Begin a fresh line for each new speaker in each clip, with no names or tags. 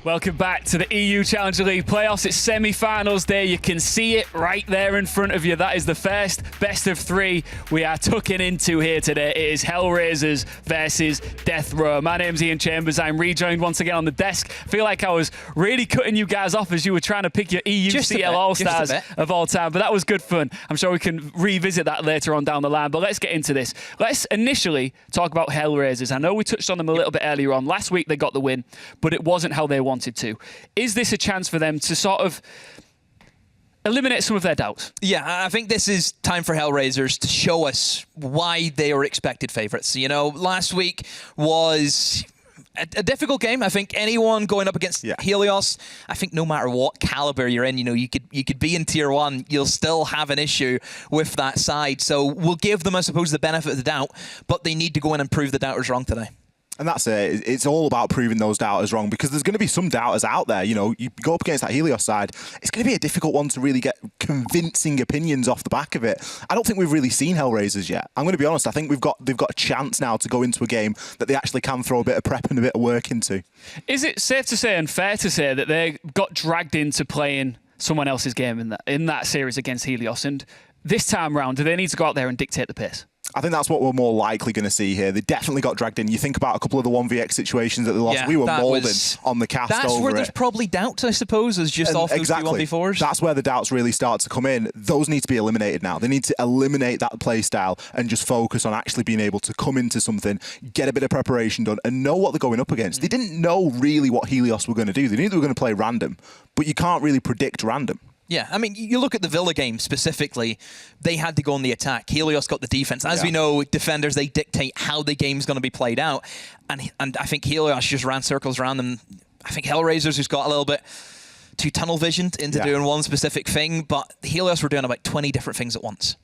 Welcome back to the EU Challenger League playoffs. It's semi-finals day. You can see it right there in front of you. That is the first best of three we are tucking into here today. It is Hellraisers versus Deathrow. My name's Ian Chambers. I'm rejoined once again on the desk. I feel like I was really cutting you guys off as you were trying to pick your EU CL All-Stars of all time, but that was good fun. I'm sure we can revisit that later on down the line, but let's get into this. Let's initially talk about Hellraisers. I know we touched on them a little bit earlier on. Last week they got the win, but it wasn't how they wanted to. Is this a chance for them to sort of eliminate some of their doubts?
Yeah, I think this is time for Hellraisers to show us why they are expected favourites. You know, last week was a difficult game. I think anyone going up against Helios, I think no matter what caliber you're in, you know, you could be in tier 1, you'll still have an issue with that side. So we'll give them, I suppose, the benefit of the doubt, but they need to go in and prove the doubters wrong today.
And that's it. It's all about proving those doubters wrong, because there's going to be some doubters out there. You know, you go up against that Helios side, it's going to be a difficult one to really get convincing opinions off the back of it. I don't think we've really seen Hellraisers yet. I'm going to be honest. I think they've got a chance now to go into a game that they actually can throw a bit of prep and a bit of work into. Is
it safe to say and fair to say that they got dragged into playing someone else's game in that series against Helios, and this time round, do they need to go out there and dictate the pace?
I think that's what we're more likely going to see here. They definitely got dragged in. You think about a couple of the 1vx situations that they lost. We were molding on the cast over it.
That's where there's probably doubts, I suppose, as just off those 1v4s.
That's where the doubts really start to come in. Those need to be eliminated now. They need to eliminate that play style and just focus on actually being able to come into something, get a bit of preparation done, and know what they're going up against. They didn't know really what Helios were going to do. They knew they were going to play random, but you can't really predict random.
Yeah, I mean, you look at the Villa game specifically, they had to go on the attack. Helios got the defense. As we know, defenders, they dictate how the game's going to be played out. And I think Helios just ran circles around them. I think Hellraisers, who's got a little bit too tunnel-visioned into doing one specific thing, but Helios were doing about 20 different things at once.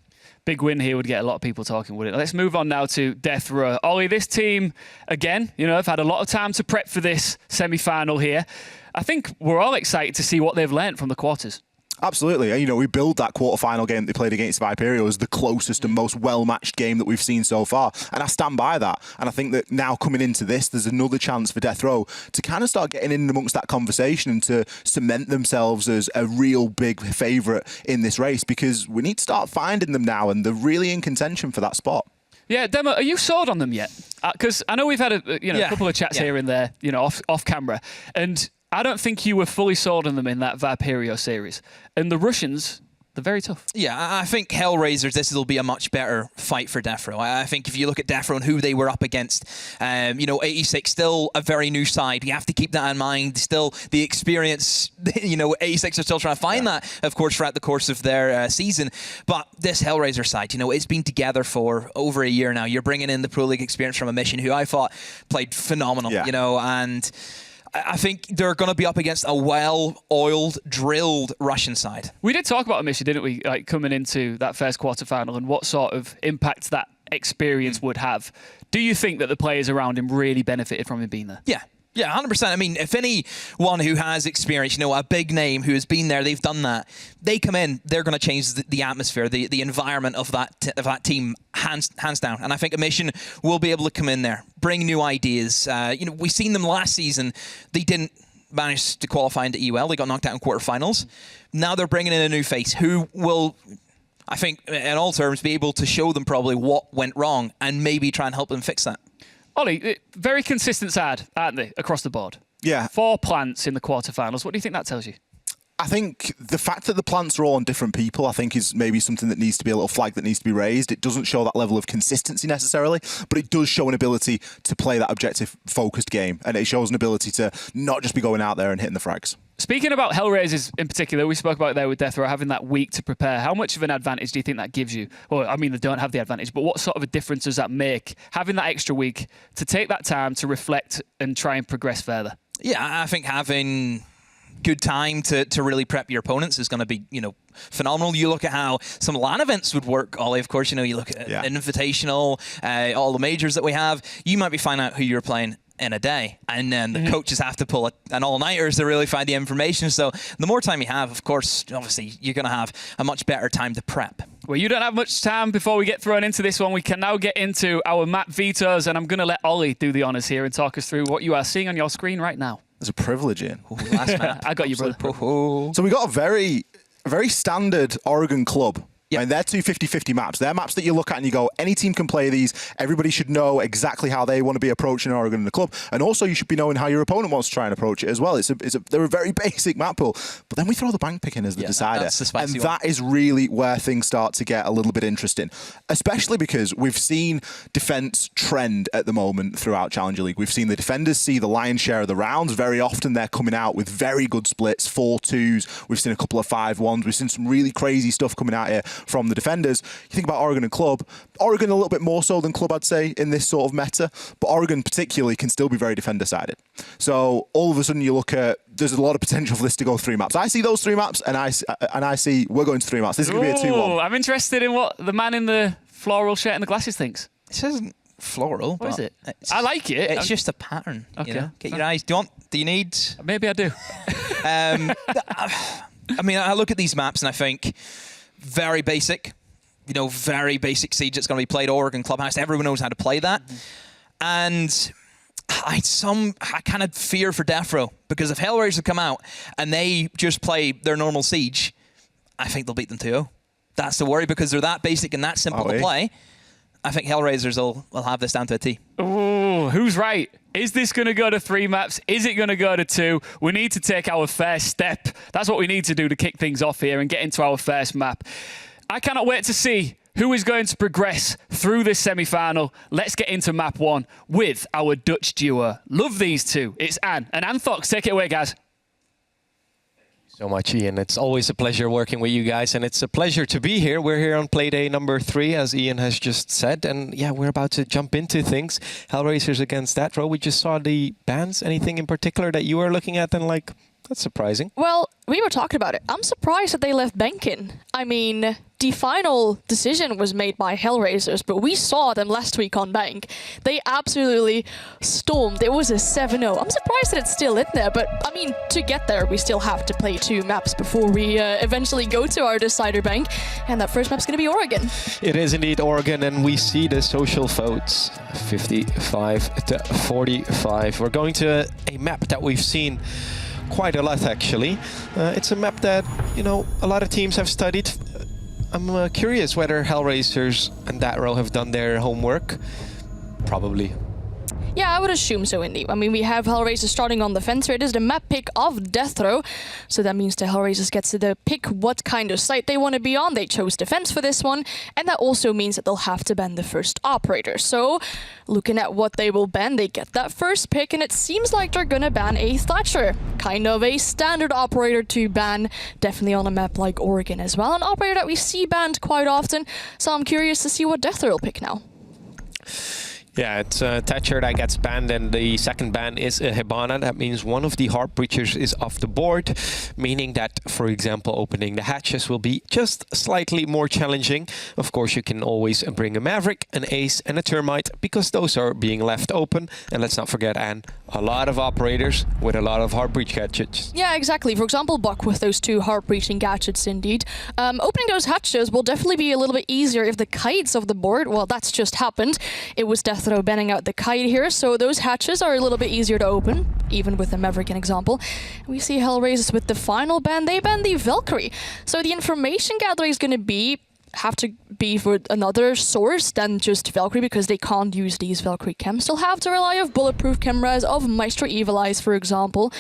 Big win here would get a lot of people talking, would it? Let's move on now to Deathrow. Ollie, this team, again, you know, have had a lot of time to prep for this semi-final here. I think we're all excited to see what they've learnt from the quarters.
Absolutely. You know, we build that quarterfinal game they played against Viperio as the closest and most well-matched game that we've seen so far. And I stand by that. And I think that now coming into this, there's another chance for Deathrow to kind of start getting in amongst that conversation and to cement themselves as a real big favourite in this race, because we need to start finding them now, and they're really in contention for that spot.
Yeah, Demo, are you sold on them yet? Because I know we've had a couple of chats here and there, you know, off camera, and I don't think you were fully sold on them in that Viperio series. And the Russians, they're very tough.
Yeah, I think Hellraisers, this will be a much better fight for Deathrow. I think if you look at Deathrow and who they were up against, you know, 86, still a very new side. You have to keep that in mind. Still, the experience, you know, 86 are still trying to find that, of course, throughout the course of their season. But this Hellraiser side, you know, it's been together for over a year now. You're bringing in the Pro League experience from a Mission, who I thought played phenomenal, you know, and I think they're going to be up against a well-oiled, drilled Russian side.
We did talk about Amisha, didn't we, like coming into that first quarterfinal and what sort of impact that experience would have. Do you think that the players around him really benefited from him being there?
Yeah. Yeah, 100%. I mean, if anyone who has experience, you know, a big name who has been there, they've done that, they come in, they're going to change the atmosphere, the environment of that team, hands down. And I think a Mission will be able to come in there, bring new ideas. You know, we've seen them last season. They didn't manage to qualify into EUL. They got knocked out in quarterfinals. Now they're bringing in a new face who will, I think, in all terms, be able to show them probably what went wrong and maybe try and help them fix that.
Ollie, very consistent side, aren't they, across the board?
Yeah.
4 plants in the quarterfinals. What do you think that tells you?
I think the fact that the plants are all on different people, I think, is maybe something that needs to be a little flag that needs to be raised. It doesn't show that level of consistency necessarily, but it does show an ability to play that objective-focused game, and it shows an ability to not just be going out there and hitting the frags.
Speaking about Hellraisers in particular, we spoke about there with Deathrow having that week to prepare. How much of an advantage do you think that gives you? Well, I mean, they don't have the advantage, but what sort of a difference does that make, having that extra week to take that time to reflect and try and progress further?
Yeah, I think having good time to really prep your opponents is going to be, you know, phenomenal. You look at how some LAN events would work, Ollie, of course, you know, you look at Invitational, all the majors that we have, you might be finding out who you're playing in a day, and then the coaches have to pull an all-nighters to really find the information. So the more time you have, of course, obviously, you're going to have a much better time to prep.
Well, you don't have much time before we get thrown into this one. We can now get into our map vetoes, and I'm going to let Ollie do the honours here and talk us through what you are seeing on your screen right now.
It's a privilege, Ian.
Ooh, last map.
I got you, brother.
So we got a very standard Oregon club.
Yep.
I mean, they're two 50-50 maps. They're maps that you look at and you go, any team can play these. Everybody should know exactly how they want to be approaching Oregon in the club. And also you should be knowing how your opponent wants to try and approach it as well. They're a very basic map pool. But then we throw the bank pick in as the decider.
That's the spicy
and
one.
that is really where things start to get a little bit interesting. Especially because we've seen defense trend at the moment throughout Challenger League. We've seen the defenders see the lion's share of the rounds. Very often they're coming out with very good splits, 4-2s. We've seen a couple of 5-1s. We've seen some really crazy stuff coming out here from the defenders. You think about Oregon and Club. Oregon a little bit more so than Club, I'd say, in this sort of meta. But Oregon particularly can still be very defender-sided. So all of a sudden you look at, there's a lot of potential for this to go 3 maps. I see those 3 maps, and I see we're going to 3 maps. This is going to be a 2-1.
I'm interested in what the man in the floral shirt and the glasses thinks.
This isn't floral.
What is it?
It's,
I like it.
It's just a pattern.
Okay.
You know? Get your eyes. Do you need?
Maybe I do.
I mean, I look at these maps and I think very basic. You know, very basic siege that's going to be played Oregon Clubhouse. Everyone knows how to play that. And I kind of fear for Deathrow, because if Hellraiser come out and they just play their normal siege, I think they'll beat them 2-0. That's the worry, because they're that basic and that simple to play. I think Hellraisers will have this down to a T.
Ooh, who's right? Is this going to go to 3 maps? Is it going to go to 2? We need to take our first step. That's what we need to do to kick things off here and get into our first map. I cannot wait to see who is going to progress through this semi-final. Let's get into map 1 with our Dutch duo. Love these two. It's Anne and Anthox. Take it away, guys.
So much, Ian. It's always a pleasure working with you guys, and it's a pleasure to be here. We're here on Playday number 3, as Ian has just said, and yeah, we're about to jump into things. Hellraisers against Deathrow. We just saw the bans. Anything in particular that you were looking at and like, that's surprising?
Well, we were talking about it. I'm surprised that they left Bank in. I mean, the final decision was made by Hellraisers, but we saw them last week on Bank. They absolutely stormed. It was a 7-0. I'm surprised that it's still in there, but I mean, to get there, we still have to play 2 maps before we eventually go to our decider Bank, and that first map's going to be Oregon.
It is indeed Oregon, and we see the social votes, 55 to 45. We're going to a map that we've seen quite a lot, actually. It's a map that, you know, a lot of teams have studied. I'm curious whether Hellraisers and Deathrow have done their homework. Probably.
Yeah, I would assume so, indeed. I mean, we have Hellraisers starting on the fence. It is the map pick of Deathrow. So that means the Hellraisers gets to pick what kind of site they want to be on. They chose defense for this one. And that also means that they'll have to ban the first operator. So looking at what they will ban, they get that first pick. And it seems like they're going to ban a Thatcher. Kind of a standard operator to ban. Definitely on a map like Oregon as well. An operator that we see banned quite often. So I'm curious to see what Deathrow will pick now.
Yeah, it's Thatcher that gets banned, and the second ban is a Hibana. That means one of the Heart Breachers is off the board, meaning that, for example, opening the hatches will be just slightly more challenging. Of course, you can always bring a Maverick, an Ace, and a Termite, because those are being left open. And let's not forget, Anne, a lot of operators with a lot of Heart Breach gadgets.
Yeah, exactly. For example, Buck with those 2 Heart Breaching gadgets, indeed. Opening those hatches will definitely be a little bit easier if the Kite's off the board. Well, that's just happened. It was Deathrow banning out the Kite here, so those hatches are a little bit easier to open, even with the Maverick, an example. We see Hellraisers with the final ban. They ban the Valkyrie. So the information gathering is going to have to be for another source than just Valkyrie, because they can't use these Valkyrie chems. They'll have to rely on bulletproof cameras of Maestro Evil Eyes, for example.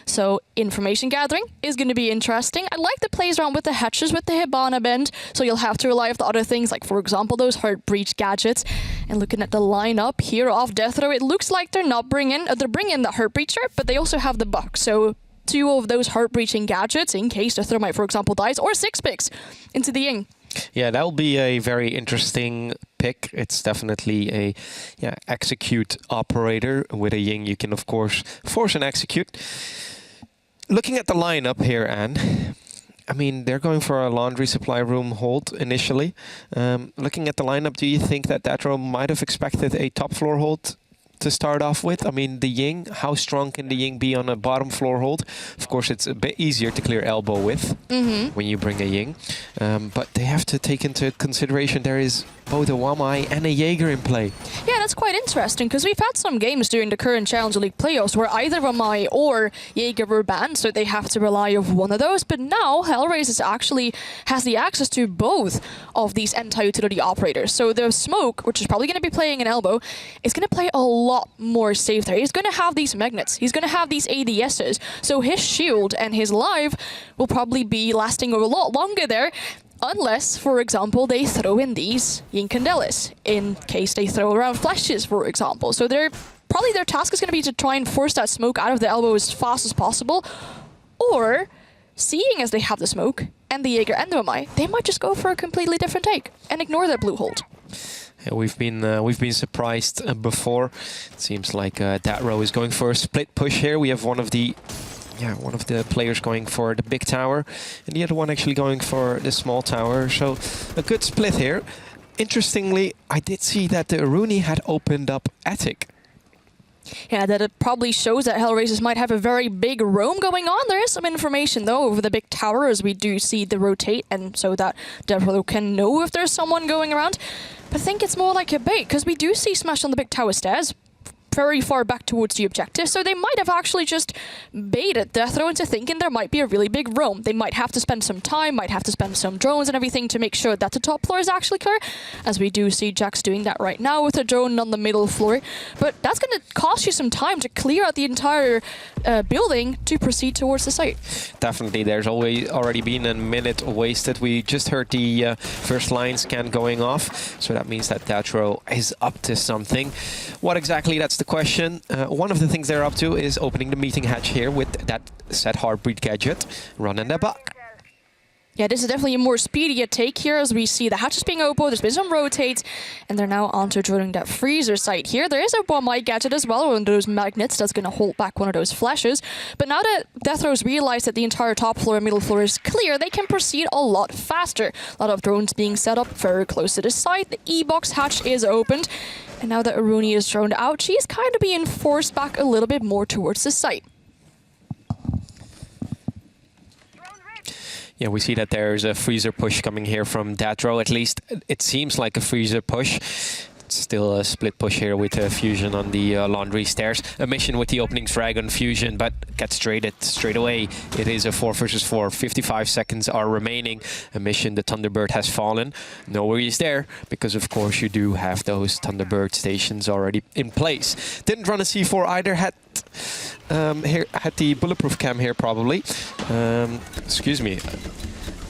So information gathering is going to be interesting. I like the plays around with the hatches with the Hibana bend, so you'll have to rely on the other things, like for example those Heart Breach gadgets. And looking at the lineup here of Deathrow, it looks like they're bringing the Heart Breacher, but they also have the Buck. So 2 of those Heart Breaching gadgets in case the Thermite, for example, dies, or 6 picks into the Ying.
Yeah, that'll be a very interesting pick. It's definitely a execute operator. With a Ying, you can, of course, force and execute. Looking at the lineup here, Anne, I mean, they're going for a laundry supply room hold initially. Looking at the lineup, do you think that Deathrow might have expected a top floor hold? to start off with. I mean, the Ying, how strong can the Ying be on a bottom floor hold? Of course, it's a bit easier to clear elbow with when you bring a Ying. But they have to take into consideration there is both a Wamai and a Jaeger in play.
Yeah, that's quite interesting because we've had some games during the current Challenger League playoffs where either Wamai or Jaeger were banned, so they have to rely on one of those. But now Hellraisers actually has the access to both of these anti-utility operators. So the Smoke, which is probably going to be playing an elbow, is going to play a lot more safe there. He's going to have these magnets. He's going to have these ADSs. So his shield and his live will probably be lasting a lot longer there. Unless, for example, they throw in these Yinkandelis, in case they throw around flashes, for example. So probably their task is going to be to try and force that smoke out of the elbow as fast as possible. Or, seeing as they have the smoke, and the Jaeger and the Wamai, they might just go for a completely different take and ignore that blue hold.
Yeah, we've been surprised before. It seems like Deathrow is going for a split push here. We have one of the players going for the big tower, and the other one actually going for the small tower. So a good split here. Interestingly, I did see that the Aruni had opened up Attic.
Yeah, that it probably shows that Hellraisers might have a very big roam going on. There is some information, though, over the big tower, as we do see the rotate, and so that Deathrow can know if there's someone going around. But I think it's more like a bait, because we do see Smash on the big tower stairs, very far back towards the objective, so they might have actually just baited Deathrow into thinking there might be a really big roam. They might have to spend some time, might have to spend some drones and everything to make sure that the top floor is actually clear, as we do see Jax doing that right now with a drone on the middle floor. But that's going to cost you some time to clear out the entire building to proceed towards the site.
Definitely, there's already been a minute wasted. We just heard the first line scan going off, so that means that Deathrow is up to something. What exactly, that's the question. One of the things they're up to is opening the meeting hatch here with that set Heartbeat gadget, running their buck.
Yeah, this is definitely a more speedier take here, as we see the hatches being opened, there's been some rotates, and they're now onto drilling that freezer site here. There is a Wamai gadget as well, one of those magnets that's going to hold back one of those flashes. But now that Deathrow's realized that the entire top floor and middle floor is clear, they can proceed a lot faster. A lot of drones being set up very close to the site. The E-box hatch is opened, and now that Aruni is droned out, she's kind of being forced back a little bit more towards the site.
Yeah, we see that there's a freezer push coming here from Deathrow. At least it seems like a freezer push. It's still a split push here with Fusion on the laundry stairs. A mission with the opening frag on Fusion, but gets traded straight away. It is a 4 versus 4. 55 seconds are remaining. A mission, the Thunderbird has fallen. No worries there, because of course you do have those Thunderbird stations already in place. Didn't run a C4 either. Had the bulletproof cam here probably. Excuse me.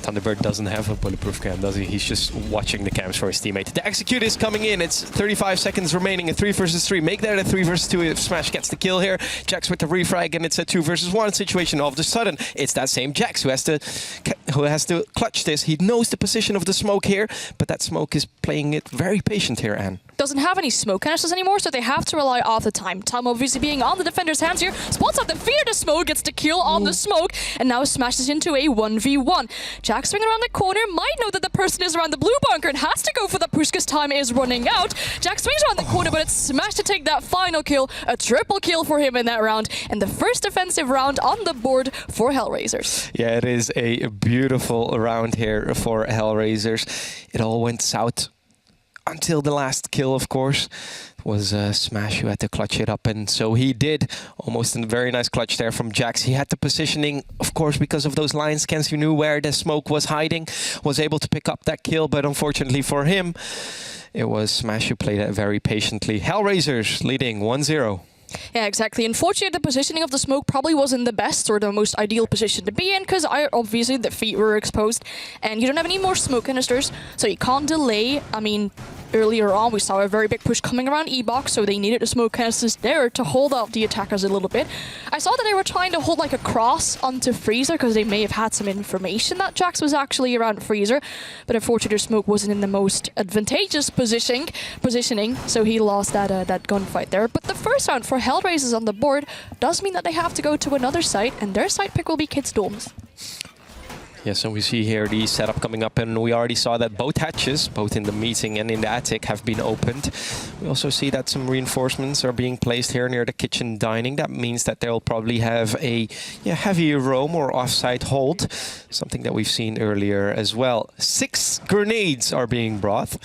Thunderbird doesn't have a bulletproof cam, does he? He's just watching the cams for his teammate. The execute is coming in. It's 35 seconds remaining. A 3 versus 3. Make that a 3 versus 2 if Smash gets the kill here. Jax with the refrag, and it's a 2 versus 1 situation. All of a sudden, it's that same Jax who has to clutch this. He knows the position of the smoke here, but that smoke is playing it very patient here, Anne.
Doesn't have any smoke canisters anymore, so they have to rely all the time. Time obviously being on the defender's hands here. Spots out the fear the smoke, gets the kill on the smoke, and now smashes into a 1v1. Jack swinging around the corner, might know that the person is around the blue bunker and has to go for the push because time is running out. Jack swings around the corner, but it's Smash to take that final kill. A triple kill for him in that round, and the first defensive round on the board for Hellraisers.
Yeah, it is a beautiful round here for Hellraisers. It all went south until the last kill, of course. It was Smash who had to clutch it up, and so he did. Almost a very nice clutch there from Jax. He had the positioning, of course, because of those line scans. He knew where the smoke was hiding, was able to pick up that kill, but unfortunately for him, it was Smash who played it very patiently. Hellraisers leading 1-0.
Yeah, exactly. Unfortunately, the positioning of the smoke probably wasn't the best or the most ideal position to be in, because obviously the feet were exposed and you don't have any more smoke canisters, so you can't delay. I mean, earlier on we saw a very big push coming around E-box, so they needed the smoke canisters there to hold off the attackers a little bit. I saw that they were trying to hold like a cross onto Freezer because they may have had some information that Jax was actually around Freezer, but unfortunately their smoke wasn't in the most advantageous positioning, so he lost that gunfight there. But the first round for Hellraisers on the board does mean that they have to go to another site, and their site pick will be Kids Dorms.
Yeah, so we see here the setup coming up, and we already saw that both hatches, both in the meeting and in the attic, have been opened. We also see that some reinforcements are being placed here near the kitchen dining. That means that they'll probably have a heavier roam or offside hold, something that we've seen earlier as well. 6 grenades are being brought,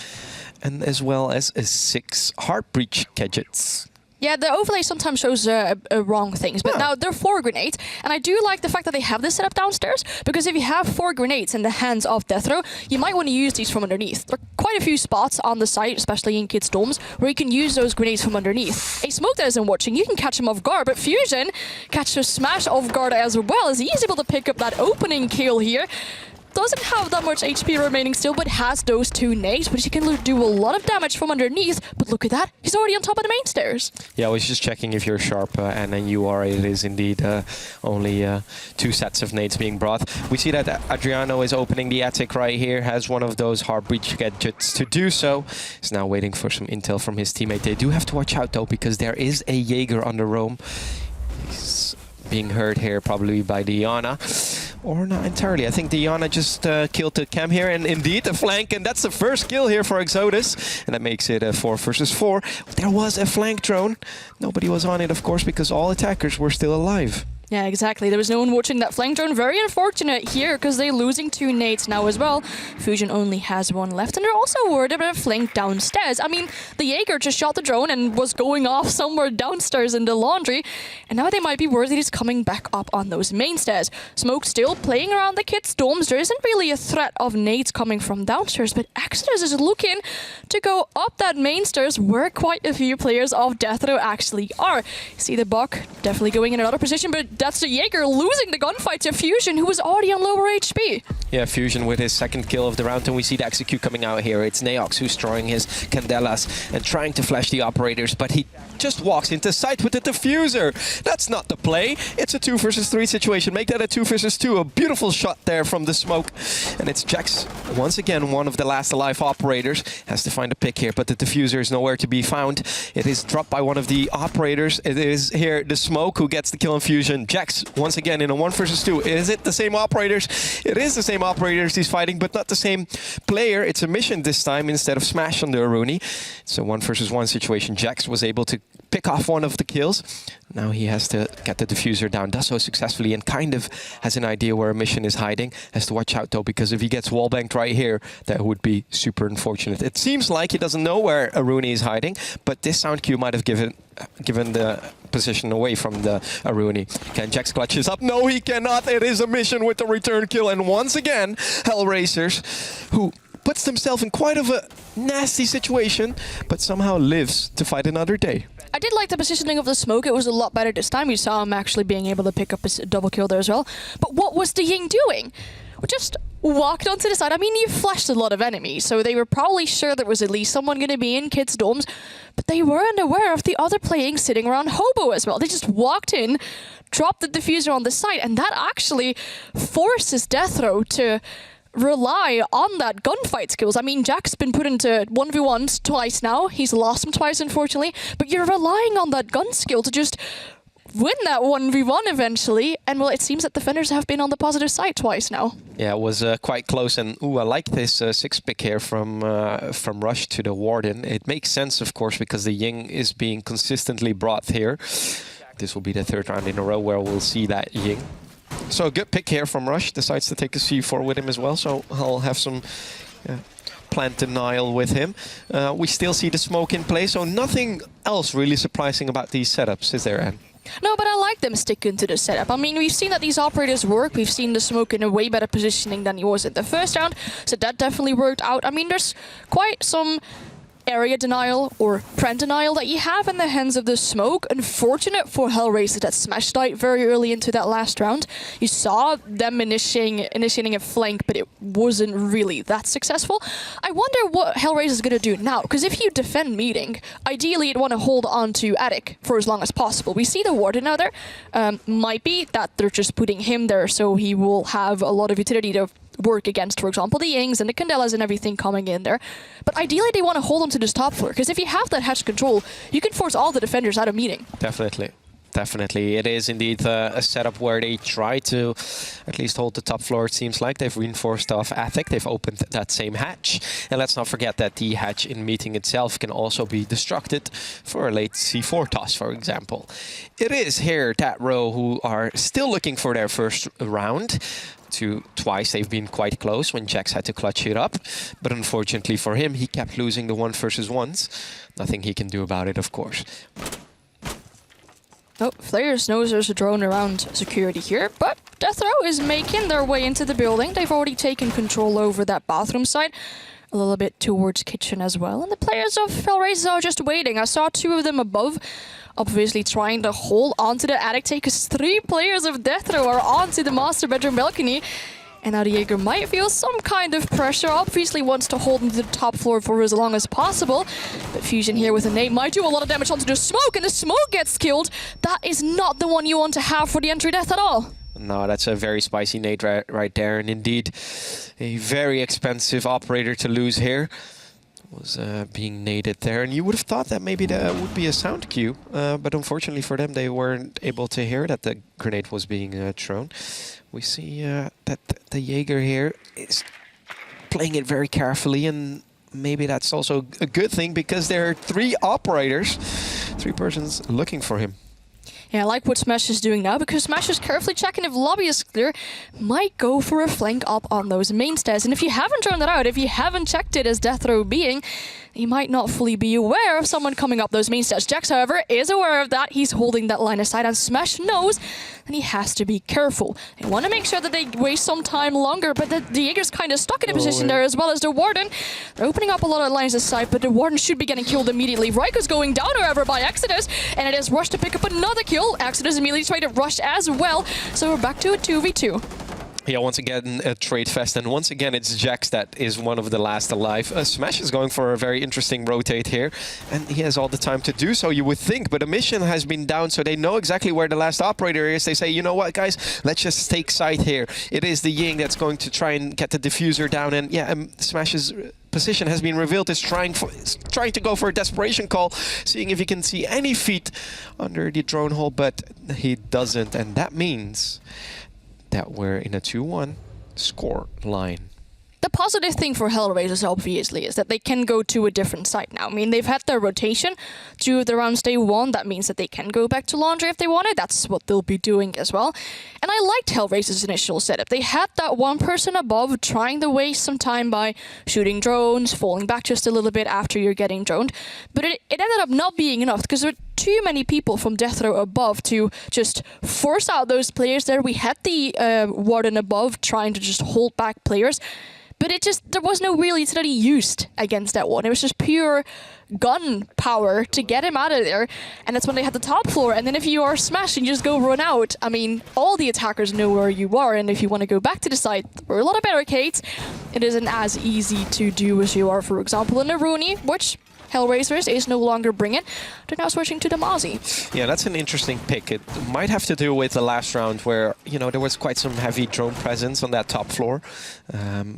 and as well as 6 heart breach gadgets.
Yeah, the overlay sometimes shows wrong things, but now they're 4 grenades, and I do like the fact that they have this set up downstairs, because if you have 4 grenades in the hands of Deathrow, you might want to use these from underneath. There are quite a few spots on the site, especially in kids' dorms, where you can use those grenades from underneath. A smoke that isn't watching, you can catch him off guard, but Fusion catches Smash off guard as well, as he's able to pick up that opening kill here. Doesn't have that much HP remaining still, but has those 2 nades, which he can do a lot of damage from underneath. But look at that, he's already on top of the main stairs.
Yeah, I was just checking if you're sharp, and then you are. It is indeed only 2 sets of nades being brought. We see that Adriano is opening the attic right here, has one of those heart breach gadgets to do so. He's now waiting for some intel from his teammate. They do have to watch out though, because there is a Jaeger on the roam. He's being heard here probably by Diana. Or not entirely. I think Diana just killed the cam here, and indeed a flank, and that's the first kill here for Exodus, and that makes it a 4 versus 4. There was a flank drone. Nobody was on it, of course, because all attackers were still alive.
Yeah, exactly. There was no one watching that flank drone. Very unfortunate here, because they're losing 2 nades now as well. Fusion only has 1 left, and they're also worried about a flank downstairs. I mean, the Jaeger just shot the drone and was going off somewhere downstairs in the laundry, and now they might be worried that he's coming back up on those main stairs. Smoke still playing around the kids' dorms. There isn't really a threat of nades coming from downstairs, but Exodus is looking to go up that main stairs, where quite a few players of Deathrow actually are. See the Buck definitely going in another position, but that's the Jaeger losing the gunfight to Fusion, who was already on lower HP.
Yeah, Fusion with his 2nd kill of the round, and we see the execute coming out here. It's Neox who's throwing his Candelas and trying to flash the operators, but he just walks into sight with the diffuser. That's not the play. It's a 2 versus 3 situation. Make that a 2 versus 2. A beautiful shot there from the smoke. And it's Jax, once again, one of the last alive operators. Has to find a pick here, but the diffuser is nowhere to be found. It is dropped by one of the operators. It is here the smoke who gets the kill on Fusion. Jax, once again, in a 1 versus 2. Is it the same operators? It is the same operators he's fighting, but not the same player. It's a mission this time instead of Smash on the Aruni. It's a 1 versus 1 situation. Jax was able to pick off one of the kills. Now he has to get the diffuser down. Does so successfully and kind of has an idea where a mission is hiding. Has to watch out though, because if he gets wallbanked right here, that would be super unfortunate. It seems like he doesn't know where Aruni is hiding, but this sound cue might have given the position away from the Aruni. Can Jax clutches up? No, he cannot. It is a mission with the return kill. And once again, Hellraisers, who puts themselves in quite of a nasty situation, but somehow lives to fight another day.
I did like the positioning of the smoke. It was a lot better this time. We saw him actually being able to pick up his double kill there as well. But what was the Ying doing? We just walked onto the side. I mean, he flashed a lot of enemies, so they were probably sure there was at least someone going to be in kids' dorms, but they weren't aware of the other playing sitting around Hobo as well. They just walked in, dropped the diffuser on the site, and that actually forces Deathrow to rely on that gunfight skills. I mean, Jack's been put into 1v1s twice now. He's lost them twice, unfortunately, but you're relying on that gun skill to just win that 1v1 eventually. And well, it seems that defenders have been on the positive side twice now.
Yeah, it was quite close. And ooh, I like this 6 pick here from Rush to the Warden. It makes sense, of course, because the Ying is being consistently brought here. This will be the 3rd round in a row where we'll see that Ying. So a good pick here from Rush. Decides to take a C4 with him as well. So I'll have some plant denial with him. We still see the smoke in play. So nothing else really surprising about these setups, is there, Anne?
No, but I like them sticking to the setup. I mean, we've seen that these operators work. We've seen the smoke in a way better positioning than he was in the first round. So that definitely worked out. I mean, there's quite some area denial or plant denial that you have in the hands of the smoke. Unfortunate for Hellraiser that Smash died very early into that last round. You saw them initiating a flank, but it wasn't really that successful. I wonder what Hellraiser is going to do now, because if you defend meeting, ideally you'd want to hold on to Attic for as long as possible. We see the Warden now there. Might be that they're just putting him there so he will have a lot of utility to work against, for example, the Yings and the Candelas and everything coming in there. But ideally they want to hold on to this top floor, because if you have that hatch control, you can force all the defenders out of meeting.
Definitely. definitely. It is indeed a setup where they try to at least hold the top floor. It seems like they've reinforced off Attic. They've opened that same hatch. And let's not forget that the hatch in meeting itself can also be destructed for a late C4 toss, for example. It is here Deathrow who are still looking for their first round. Twice they've been quite close when Jax had to clutch it up. But unfortunately for him, he kept losing the 1v1s. Nothing he can do about it, of course.
Oh, Flayers knows there's a drone around security here, but Deathrow is making their way into the building. They've already taken control over that bathroom side, a little bit towards kitchen as well. And the players of Hellraisers are just waiting. I saw two of them above, obviously trying to hold onto the attic take, because 3 players of Deathrow are onto the master bedroom balcony. And now the Jaeger might feel some kind of pressure. Obviously wants to hold into the top floor for as long as possible. But Fusion here with a nade might do a lot of damage onto the smoke, and the smoke gets killed. That is not the one you want to have for the entry death at all.
No, that's a very spicy nade right there. And indeed, a very expensive operator to lose here. Was being naded there, and you would have thought that maybe there would be a sound cue, but unfortunately for them, they weren't able to hear that the grenade was being thrown. We see that the Jaeger here is playing it very carefully, and maybe that's also a good thing because there are 3 operators, 3 persons looking for him.
Yeah, I like what Smash is doing now, because Smash is carefully checking if lobby is clear, might go for a flank up on those main stairs. And if you haven't drawn that out, if you haven't checked it as Deathrow being, you might not fully be aware of someone coming up those main stairs. Jax, however, is aware of that. He's holding that line of sight, and Smash knows that he has to be careful. They want to make sure that they waste some time longer, but the Jaeger's kind of stuck in a position there, as well as the Warden. They're opening up a lot of lines of sight, but the Warden should be getting killed immediately. Rika's going down, however, by Exodus, and it is Rush to pick up another kill. Exodus immediately trying to rush as well, so we're back to a 2v2.
Yeah, once again, a trade fest, and once again, it's Jax that is one of the last alive. Smash is going for a very interesting rotate here, and he has all the time to do so, you would think, but a mission has been down, so they know exactly where the last operator is. They say, you know what, guys, let's just take sight here. It is the Ying that's going to try and get the diffuser down, and yeah, Smash's position has been revealed. Is trying to go for a desperation call, seeing if he can see any feet under the drone hole, but he doesn't, and that means that we're in a 2-1 score line.
The positive thing for Hellraisers, obviously, is that they can go to a different site now. I mean, they've had their rotation. 2 of the rounds they won. That means that they can go back to Laundry if they wanted. That's what they'll be doing as well. And I liked Hellraisers' initial setup. They had that one person above trying to waste some time by shooting drones, falling back just a little bit after you're getting droned. But it ended up not being enough, because there were too many people from Deathrow above to just force out those players there. We had the Warden above trying to just hold back players. But there was no real utility used against that one. It was just pure gun power to get him out of there. And that's when they had the top floor. And then if you are Smash and you just go run out, I mean, all the attackers know where you are. And if you want to go back to the site, there are a lot of barricades. It isn't as easy to do as you are, for example, in a Rooney, which Hellraisers is no longer bringing. They're now switching to the Mozzie.
Yeah, that's an interesting pick. It might have to do with the last round where, you know, there was quite some heavy drone presence on that top floor.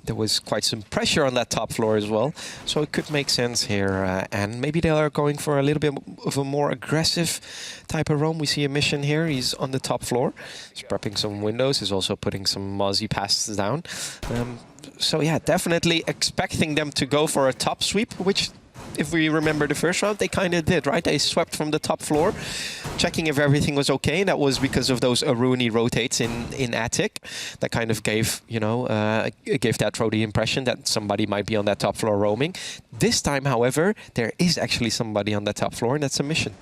There was quite some pressure on that top floor as well. So it could make sense here. And maybe they are going for a little bit of a more aggressive type of roam. We see a mission here. He's on the top floor. He's prepping some windows. He's also putting some Mozzie passes down. So yeah, definitely expecting them to go for a top sweep, which, if we remember the first round, they kind of did, right? They swept from the top floor, checking if everything was okay. And that was because of those Aruni rotates in Attic. That kind of gave, you know, gave Deathrow the impression that somebody might be on that top floor roaming. This time, however, there is actually somebody on that top floor, and that's a mission.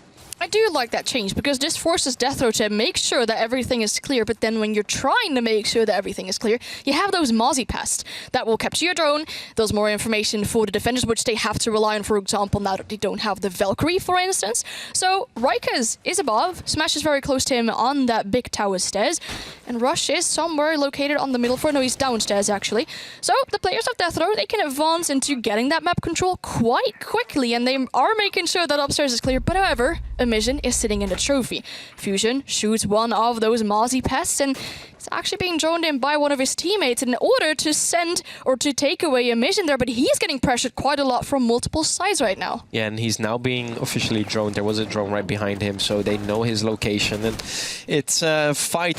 I do like that change, because this forces Deathrow to make sure that everything is clear, but then when you're trying to make sure that everything is clear, you have those Mozzie pests that will capture your drone. There's more information for the defenders, which they have to rely on, for example, now that they don't have the Valkyrie, for instance. So Rika's is above, Smash is very close to him on that big tower stairs, and Rush is somewhere located on the middle floor. No, he's downstairs, actually. So the players of Deathrow, they can advance into getting that map control quite quickly, and they are making sure that upstairs is clear. But however, a mission is sitting in the trophy. Fusion shoots one of those Mozzie pests, and it's actually being droned in by one of his teammates in order to send or to take away a mission there, but he's getting pressured quite a lot from multiple sides right now.
Yeah, and he's now being officially droned. There was a drone right behind him, so they know his location. And it's a fight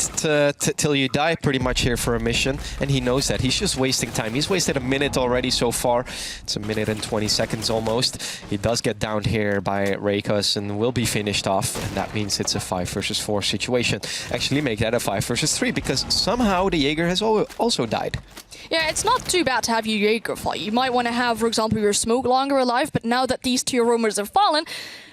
till you die pretty much here for a mission, and he knows that. He's just wasting time. He's wasted a minute already so far. It's a minute and 20 seconds almost. He does get down here by Reikos and will be finished off, and that means it's a 5 versus 4 situation. Actually make that a 5 versus 3, because somehow the Jaeger has also died.
Yeah, it's not too bad to have your Jaeger fight. You might want to have, for example, your smoke longer alive, but now that these two roamers have fallen,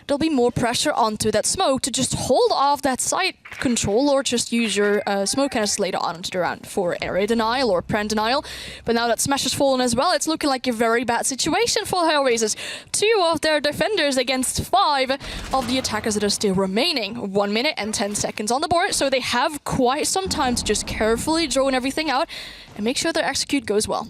there'll be more pressure onto that smoke to just hold off that site control, or just use your smoke canisters later on into the round for area denial or pren denial. But now that Smash has fallen as well, it's looking like a very bad situation for Hellraisers. 2 of their defenders against 5 of the attackers that are still remaining. 1 minute and 10 seconds on the board, so they have quite some time to just carefully drone everything out and make sure their execute goes well.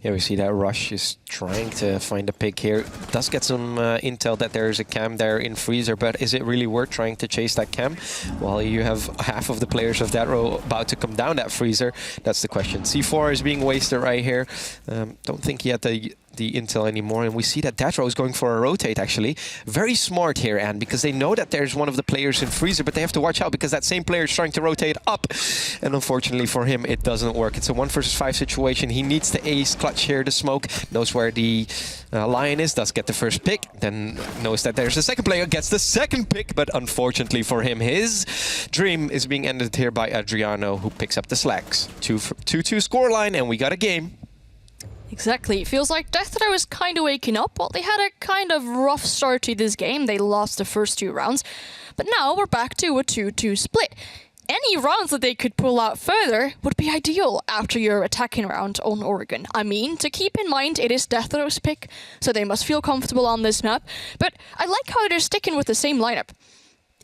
Yeah, we see that Rush is trying to find a pick here. Does get some intel that there's a cam there in Freezer, but is it really worth trying to chase that cam while you have half of the players of Deathrow about to come down that Freezer? That's the question. C4 is being wasted right here. Don't think he had the intel anymore, and we see that Deathrow is going for a rotate actually. Very smart here, and because they know that there's one of the players in Freezer, but they have to watch out because that same player is trying to rotate up, and unfortunately for him it doesn't work. It's a 1 versus 5 situation. He needs to ace clutch here, the smoke, knows where the Lion is, does get the first pick, then knows that there's a second player, gets the second pick, but unfortunately for him, his dream is being ended here by Adriano, who picks up the slacks. 2-2 scoreline, and we got a game.
Exactly. It feels like Deathrow is kind of waking up. Well, they had a kind of rough start to this game. They lost the first 2 rounds. But now we're back to a 2-2 split. Any rounds that they could pull out further would be ideal after your attacking round on Oregon. I mean, to keep in mind, it is Deathrow's pick, so they must feel comfortable on this map. But I like how they're sticking with the same lineup.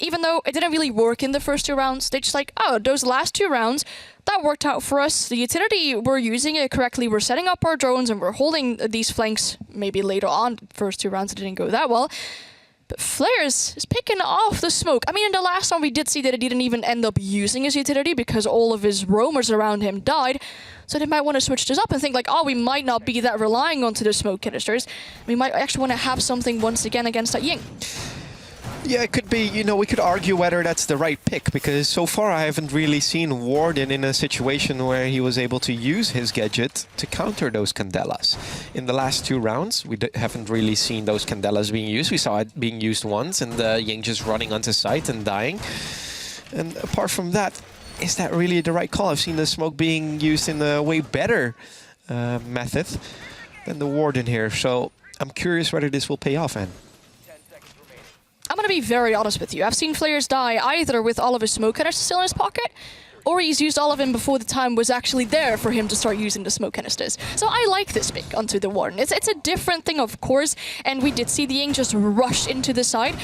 Even though it didn't really work in the first 2 rounds, they just like, oh, those last 2 rounds, that worked out for us. The utility, we're using it correctly. We're setting up our drones and we're holding these flanks. Maybe later on, first 2 rounds, it didn't go that well. But Flares is picking off the smoke. I mean, in the last one, we did see that he didn't even end up using his utility because all of his roamers around him died. So they might want to switch this up and think like, oh, we might not be that relying onto the smoke canisters. We might actually want to have something once again against that Ying.
Yeah, it could be, you know, we could argue whether that's the right pick, because so far I haven't really seen Warden in a situation where he was able to use his gadget to counter those Candelas. In the last 2 rounds, we haven't really seen those Candelas being used. We saw it being used once, and Ying just running onto site and dying. And apart from that, is that really the right call? I've seen the smoke being used in a way better method than the Warden here, so I'm curious whether this will pay off, Anne.
I'm going to be very honest with you. I've seen players die either with all of his smoke canisters still in his pocket, or he's used all of them before the time was actually there for him to start using the smoke canisters. So I like this pick onto the Warden. It's a different thing, of course, and we did see the Ying just rush into the side.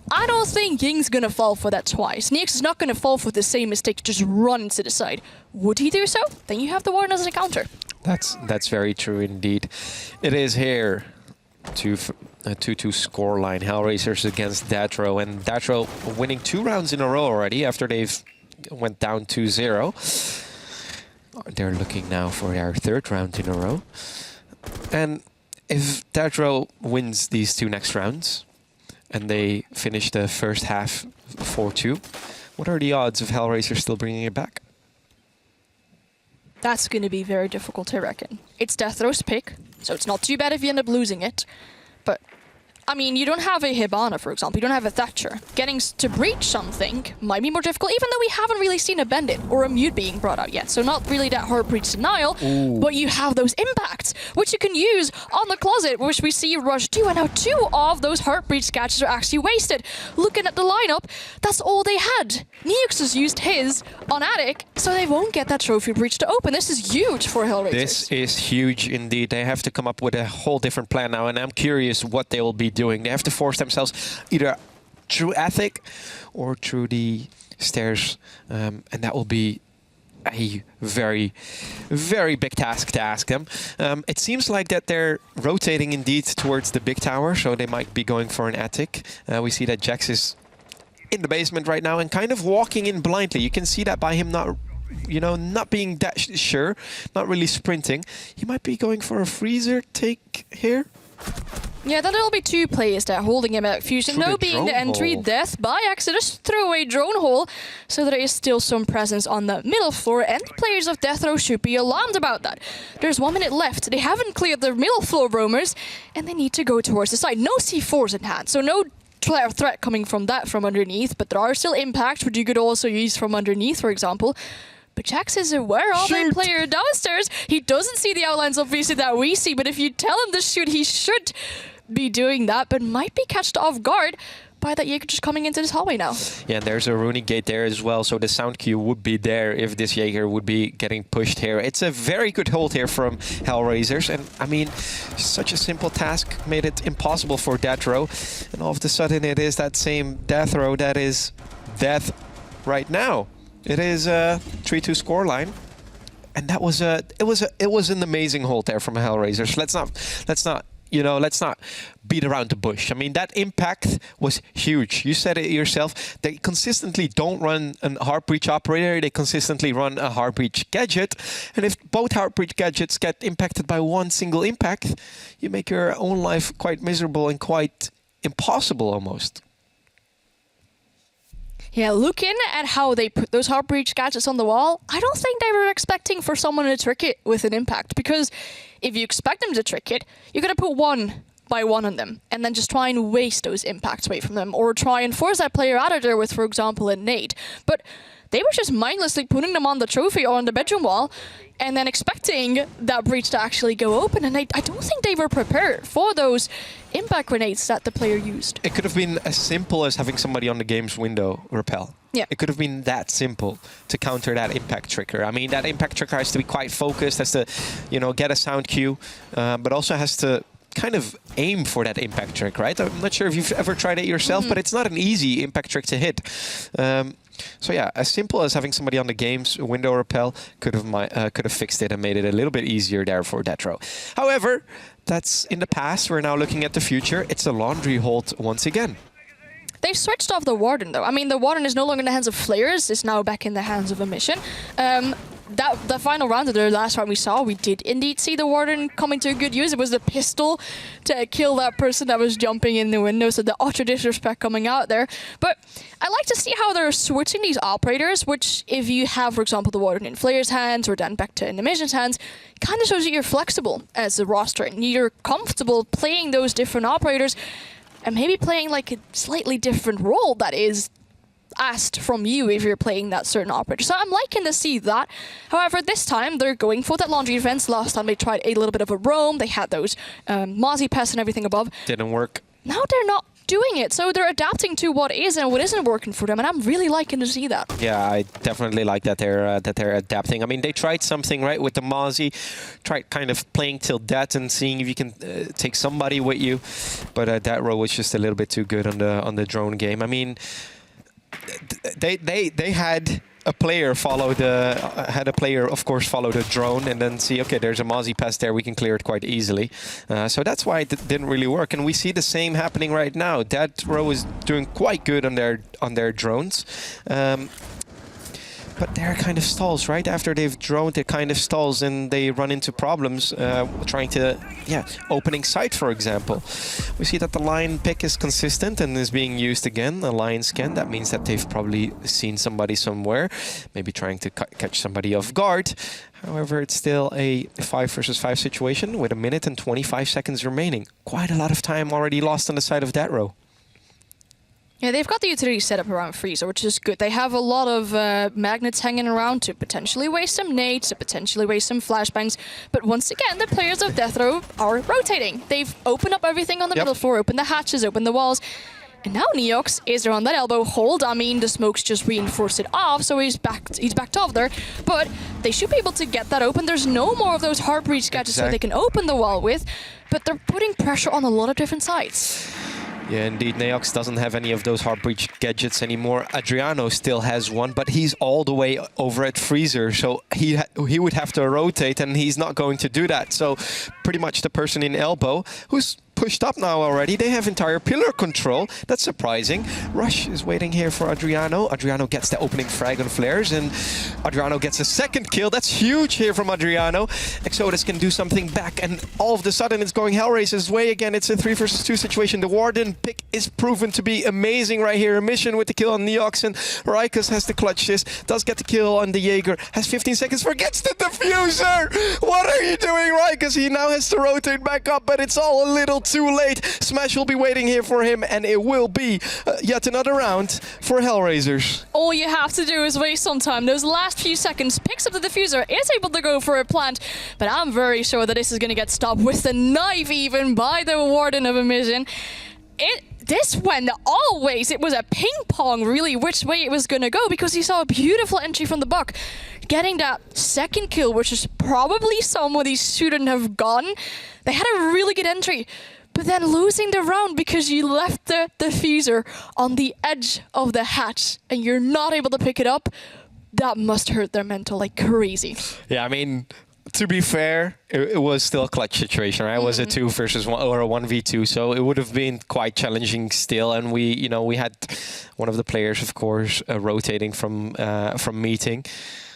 I don't think Ying's going to fall for that twice. Neox is not going to fall for the same mistake to just run into the side. Would he do so? Then you have the Warden as a counter.
That's very true indeed. It is here. 2-2 scoreline. Hellraisers against Deathrow, and Deathrow winning 2 rounds in a row already after they've went down 2-0. They're looking now for their 3rd round in a row. And if Deathrow wins these 2 next rounds and they finish the first half 4-2, what are the odds of Hellraisers still bringing it back?
That's going to be very difficult to reckon. It's Deathrow's pick, so it's not too bad if you end up losing it. But, I mean, you don't have a Hibana, for example. You don't have a Thatcher. Getting to breach something might be more difficult, even though we haven't really seen a Bandit or a Mute being brought out yet. So not really that hard breach denial, but you have those impacts, which you can use on the Closet, which we see Rush do. And now 2 of those heart breach gadgets are actually wasted. Looking at the lineup, that's all they had. Neox has used his on Attic, so they won't get that trophy breach to open. This is huge for Hellraisers.
This is huge indeed. They have to come up with a whole different plan now, and I'm curious what they will be doing. They have to force themselves either through Attic or through the stairs, and that will be a very, very big task to ask them. It seems like that they're rotating indeed towards the big tower, so they might be going for an Attic. We see that Jax is in the basement right now and kind of walking in blindly. You can see that by him not, not being that sure, not really sprinting. He might be going for a freezer take here.
Yeah, then there'll be 2 players there holding him at Fusion.
Through
No
the
being the
drone
entry
hole.
death by accident. Just throw away drone hole, so there is still some presence on the middle floor, and the players of Deathrow should be alarmed about that. There's 1 minute left. They haven't cleared the middle floor roamers, and they need to go towards the side. No C4s in hand, so no threat coming from that from underneath, but there are still impacts, which you could also use from underneath, for example. But Jax is aware of a player downstairs. He doesn't see the outlines, obviously, that we see, but if you tell him to shoot, he should be doing that, but might be catched off guard by that Jaeger just coming into this hallway now.
Yeah, and there's a Rooney gate there as well, so the sound cue would be there if this Jaeger would be getting pushed here. It's a very good hold here from Hellraisers, and I mean, such a simple task made it impossible for Deathrow, and all of a sudden it is that same Deathrow that is death right now. It is a 3-2 scoreline. And that was it was an amazing hold there from Hellraisers. Let's not beat around the bush. I mean, that impact was huge. You said it yourself. They consistently don't run a heart breach operator. They consistently run a heart breach gadget. And if both heart breach gadgets get impacted by one single impact, you make your own life quite miserable and quite impossible almost.
Yeah, looking at how they put those heart breach gadgets on the wall, I don't think they were expecting for someone to trick it with an impact, because if you expect them to trick it, you're going to put 1 by 1 on them and then just try and waste those impacts away from them, or try and force that player out of there with, for example, a nade. But they were just mindlessly putting them on the trophy or on the bedroom wall and then expecting that breach to actually go open, and I don't think they were prepared for those impact grenades that the player used.
It could have been as simple as having somebody on the game's window repel.
Yeah.
It could have been that simple to counter that impact trigger. I mean, that impact trigger has to be quite focused, has to, get a sound cue, but also has to kind of aim for that impact trick, right? I'm not sure if you've ever tried it yourself, but it's not an easy impact trick to hit. So yeah, as simple as having somebody on the game's window repel could have fixed it and made it a little bit easier there for Deathrow. However, that's in the past. We're now looking at the future. It's a laundry hold once again.
They've switched off the Warden, though. I mean, the Warden is no longer in the hands of Flayers. It's now back in the hands of a mission. The final round of the last round we saw, we did indeed see the Warden coming to good use. It was the pistol to kill that person that was jumping in the window, so the utter disrespect coming out there. But I like to see how they're switching these operators, which if you have, for example, the Warden in Flayer's hands or then back to in the mission's hands, kind of shows that you're flexible as a roster and you're comfortable playing those different operators and maybe playing like a slightly different role that is asked from you if you're playing that certain operator. So I'm liking to see that. However, this time they're going for that laundry defense. Last time they tried a little bit of a roam. They had those Mozzie pests and everything above.
Didn't work.
Now they're not doing it. So they're adapting to what is and what isn't working for them. And I'm really liking to see that.
Yeah, I definitely like that they're adapting. I mean, they tried something, right, with the Mozzie. Tried kind of playing till death and seeing if you can take somebody with you. But that row was just a little bit too good on the drone game. I mean, they had a player follow of course follow the drone and then see, okay, there's a Mozzie pest there, we can clear it quite easily. So that's why it didn't really work, and we see the same happening right now. That row is doing quite good on their drones. But they're kind of stalls, right? After they've droned, it kind of stalls and they run into problems trying to, opening sight, for example. We see that the line pick is consistent and is being used again, a line scan. That means that they've probably seen somebody somewhere, maybe trying to catch somebody off guard. However, it's still a 5 versus 5 situation with 1 minute and 25 seconds remaining. Quite a lot of time already lost on the side of that row.
Yeah, they've got the utility set up around Freezer, which is good. They have a lot of magnets hanging around to potentially waste some nades, to potentially waste some flashbangs. But once again, the players of Deathrow are rotating. They've opened up everything on the middle floor, opened the hatches, opened the walls. And now Neox is there on that elbow hold. I mean, the smokes just reinforced it off, so he's backed off there. But they should be able to get that open. There's no more of those heart breach gadgets so they can open the wall with. But they're putting pressure on a lot of different sides.
Yeah, indeed, Neox doesn't have any of those heart breach gadgets anymore. Adriano still has one, but he's all the way over at Freezer, so he would have to rotate, and he's not going to do that. So pretty much the person in elbow, who's pushed up now already. They have entire pillar control. That's surprising. Rush is waiting here for Adriano. Adriano gets the opening frag on flares, and Adriano gets a second kill. That's huge here from Adriano. Exodus can do something back, and all of a sudden it's going Hellraiser's way again. It's a 3 versus 2 situation. The Warden pick is proven to be amazing right here. A mission with the kill on Neox, and Raikus has to clutch this. Does get the kill on the Jaeger. Has 15 seconds, forgets the diffuser! What are you doing, Raikus? He now has to rotate back up, but it's all a little too late. Smash will be waiting here for him, and it will be yet another round for Hellraisers.
All you have to do is waste some time. Those last few seconds, picks up the diffuser, is able to go for a plant, but I'm very sure that this is going to get stopped with the knife even by the Warden of a mission. This went always. It was a ping pong, really, which way it was going to go, because he saw a beautiful entry from the Buck. Getting that second kill, which is probably someone he shouldn't have gotten. They had a really good entry, but then losing the round because you left the diffuser on the edge of the hatch and you're not able to pick it up, that must hurt their mental like crazy.
Yeah, I mean, to be fair, it was still a clutch situation, right? It was a 2 versus 1 or a 1v2, so it would have been quite challenging still. And we had one of the players, of course, rotating from meeting.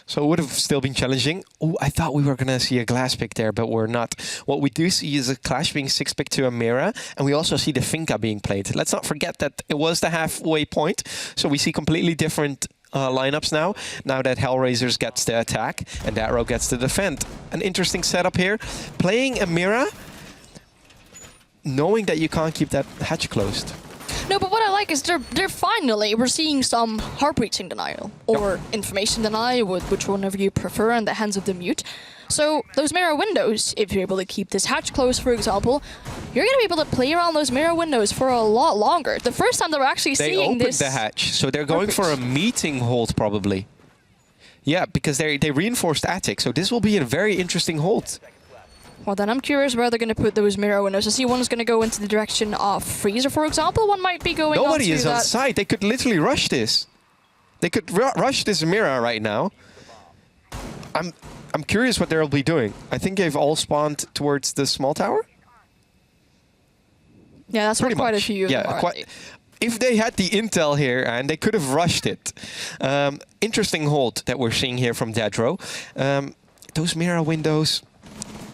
So it would have still been challenging. Oh, I thought we were going to see a glass pick there, but we're not. What we do see is a Clash being 6-pick to a Mira, and we also see the Finca being played. Let's not forget that it was the halfway point, so we see completely different lineups now that Hellraisers gets the attack and Deathrow gets the defend. An interesting setup here. Playing a Mira, knowing that you can't keep that hatch closed.
No, but what I like is we're seeing some heart-breaching denial or information denial, which one of you prefer, in the hands of the mute. So those mirror windows, if you're able to keep this hatch closed, for example, you're going to be able to play around those mirror windows for a lot longer. The first time they were actually seeing this...
They opened the hatch, so they're going for a meeting hold probably. Yeah, because they reinforced attic, so this will be a very interesting hold.
Well, then I'm curious where they're going to put those mirror windows. I see one's going to go into the direction of Freezer, for example. One might be going
Nobody is on site. They could literally rush this. They could rush this mirror right now. I'm curious what they'll be doing. I think they've all spawned towards the small tower.
Yeah, that's quite a few of them are.
If they had the intel here, and they could have rushed it. Interesting hold that we're seeing here from Deathrow. Those mirror windows,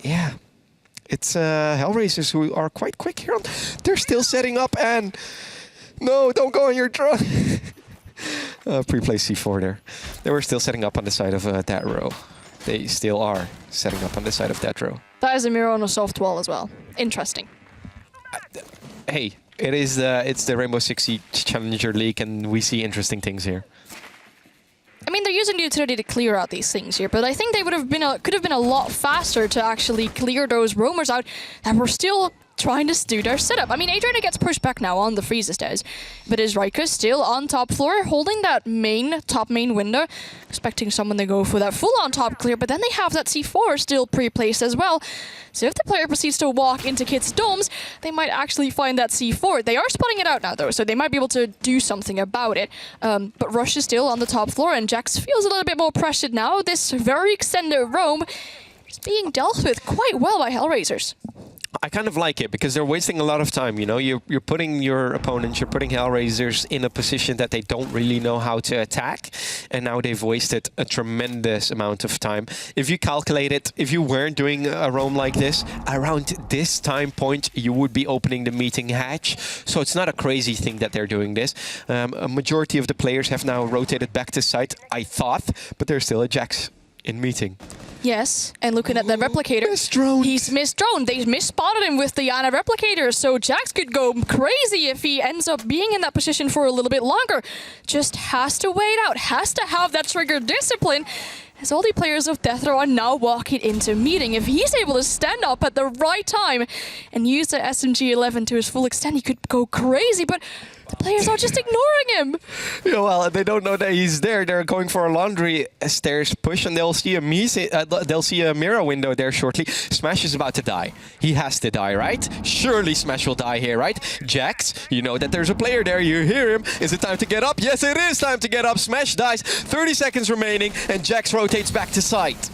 yeah. It's Hellraisers who are quite quick here. They're still setting up, and no, don't go on your drone. Pre-play C4 there. They were still setting up on the side of Deathrow. They still are setting up on the side of Deathrow.
That is a mirror on a soft wall as well. Interesting.
Hey, it's the Rainbow Six Siege Challenger League, and we see interesting things here.
I mean, they're using the utility to clear out these things here, but I think they could have been a lot faster to actually clear those roamers out that were still trying to do their setup. I mean, Adriana gets pushed back now on the freeze stairs, but is Raikus still on top floor, holding that top main window, expecting someone to go for that full-on top clear, but then they have that C4 still pre-placed as well. So if the player proceeds to walk into Kit's domes, they might actually find that C4. They are spotting it out now, though, so they might be able to do something about it. But Rush is still on the top floor, and Jax feels a little bit more pressured now. This very extended roam is being dealt with quite well by Hellraisers.
I kind of like it because they're wasting a lot of time, you know. You're putting your opponents, you're putting Hellraisers in a position that they don't really know how to attack, and now they've wasted a tremendous amount of time. If you calculate it, if you weren't doing a roam like this, around this time point, you would be opening the meeting hatch. So it's not a crazy thing that they're doing this. A majority of the players have now rotated back to site, I thought, but there's still a Jax in meeting.
Yes, and looking at the replicator,
misdroned.
He's misdroned. They misspotted him with the Ana replicator, so Jax could go crazy if he ends up being in that position for a little bit longer. Just has to wait out, has to have that trigger discipline, as all the players of Deathrow are now walking into meeting. If he's able to stand up at the right time and use the SMG-11 to his full extent, he could go crazy, but the players are just ignoring him.
Yeah, well, they don't know that he's there. They're going for a laundry stairs push, and they'll see a mirror window there shortly. Smash is about to die. He has to die, right? Surely Smash will die here, right? Jax, you know that there's a player there. You hear him. Is it time to get up? Yes, it is time to get up. Smash dies. 30 seconds remaining, and Jax rotates back to site.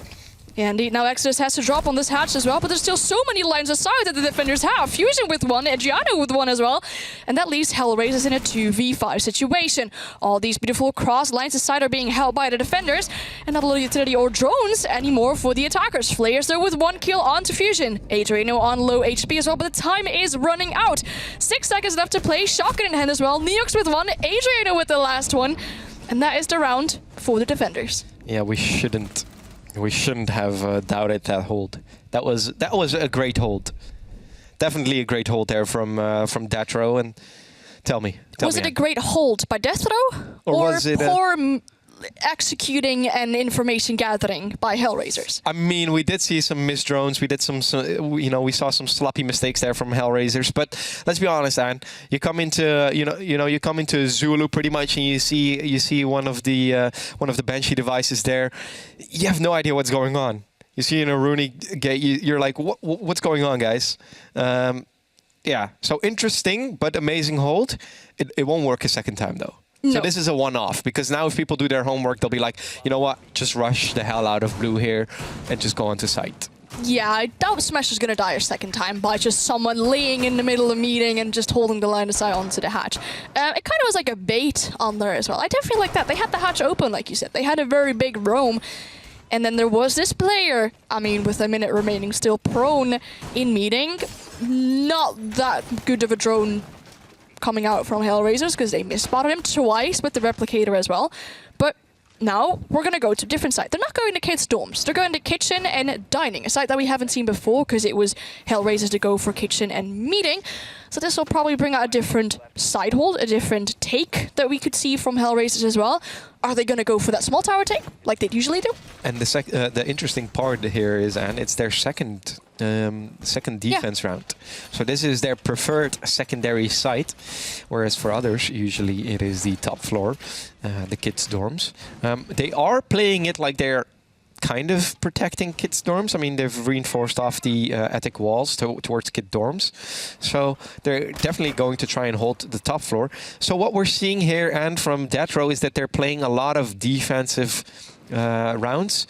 Yeah, indeed. Now Exodus has to drop on this hatch as well, but there's still so many lines aside that the defenders have. Fusion with one, Giano with one as well. And that leaves Hellraisers in a 2v5 situation. All these beautiful cross lines aside are being held by the defenders, and not a lot of utility or drones anymore for the attackers. Flayers though with 1 kill onto Fusion. Adriano on low HP as well, but the time is running out. 6 seconds left to play. Shotgun in hand as well. Neox with one, Adriano with the last one. And that is the round for the defenders.
Yeah, we shouldn't have doubted that hold. That was a great hold. Definitely a great hold there from Deathrow. And tell me,
was it a great hold by Deathrow,
or was it
poor executing and information gathering by Hellraisers?
I mean, we did see some missed drones. We did we saw some sloppy mistakes there from Hellraisers. But let's be honest, Anne. You come into you come into Zulu pretty much, and you see one of the Banshee devices there. You have no idea what's going on. You see an Aruni gate. You're like, what's going on, guys? Yeah. So interesting, but amazing hold. It won't work a second time though.
No.
So this is a one-off, because now if people do their homework, they'll be like, you know what, just rush the hell out of blue here and just go onto site.
Yeah, I doubt Smash is going to die a second time by just someone laying in the middle of a meeting and just holding the line of sight onto the hatch. It kind of was like a bait on there as well. I definitely like that. They had the hatch open, like you said. They had a very big roam. And then there was this player, I mean, with a minute remaining, still prone in meeting. Not that good of a drone coming out from Hellraisers, because they misspotted him twice with the replicator as well. But now we're going to go to a different site. They're not going to kids' dorms. They're going to kitchen and dining, a site that we haven't seen before, because it was Hellraisers to go for kitchen and meeting. So this will probably bring out a different side hold, a different take that we could see from Hellraisers as well. Are they going to go for that small tower take, like they usually do?
And the interesting part here is, Anne, it's their second defense round. So this is their preferred secondary site, whereas for others, usually it is the top floor, the kids' dorms. They are playing it like they're kind of protecting kids' dorms. I mean, they've reinforced off the attic walls towards kid dorms. So they're definitely going to try and hold the top floor. So what we're seeing here, and from Deathrow, is that they're playing a lot of defensive rounds,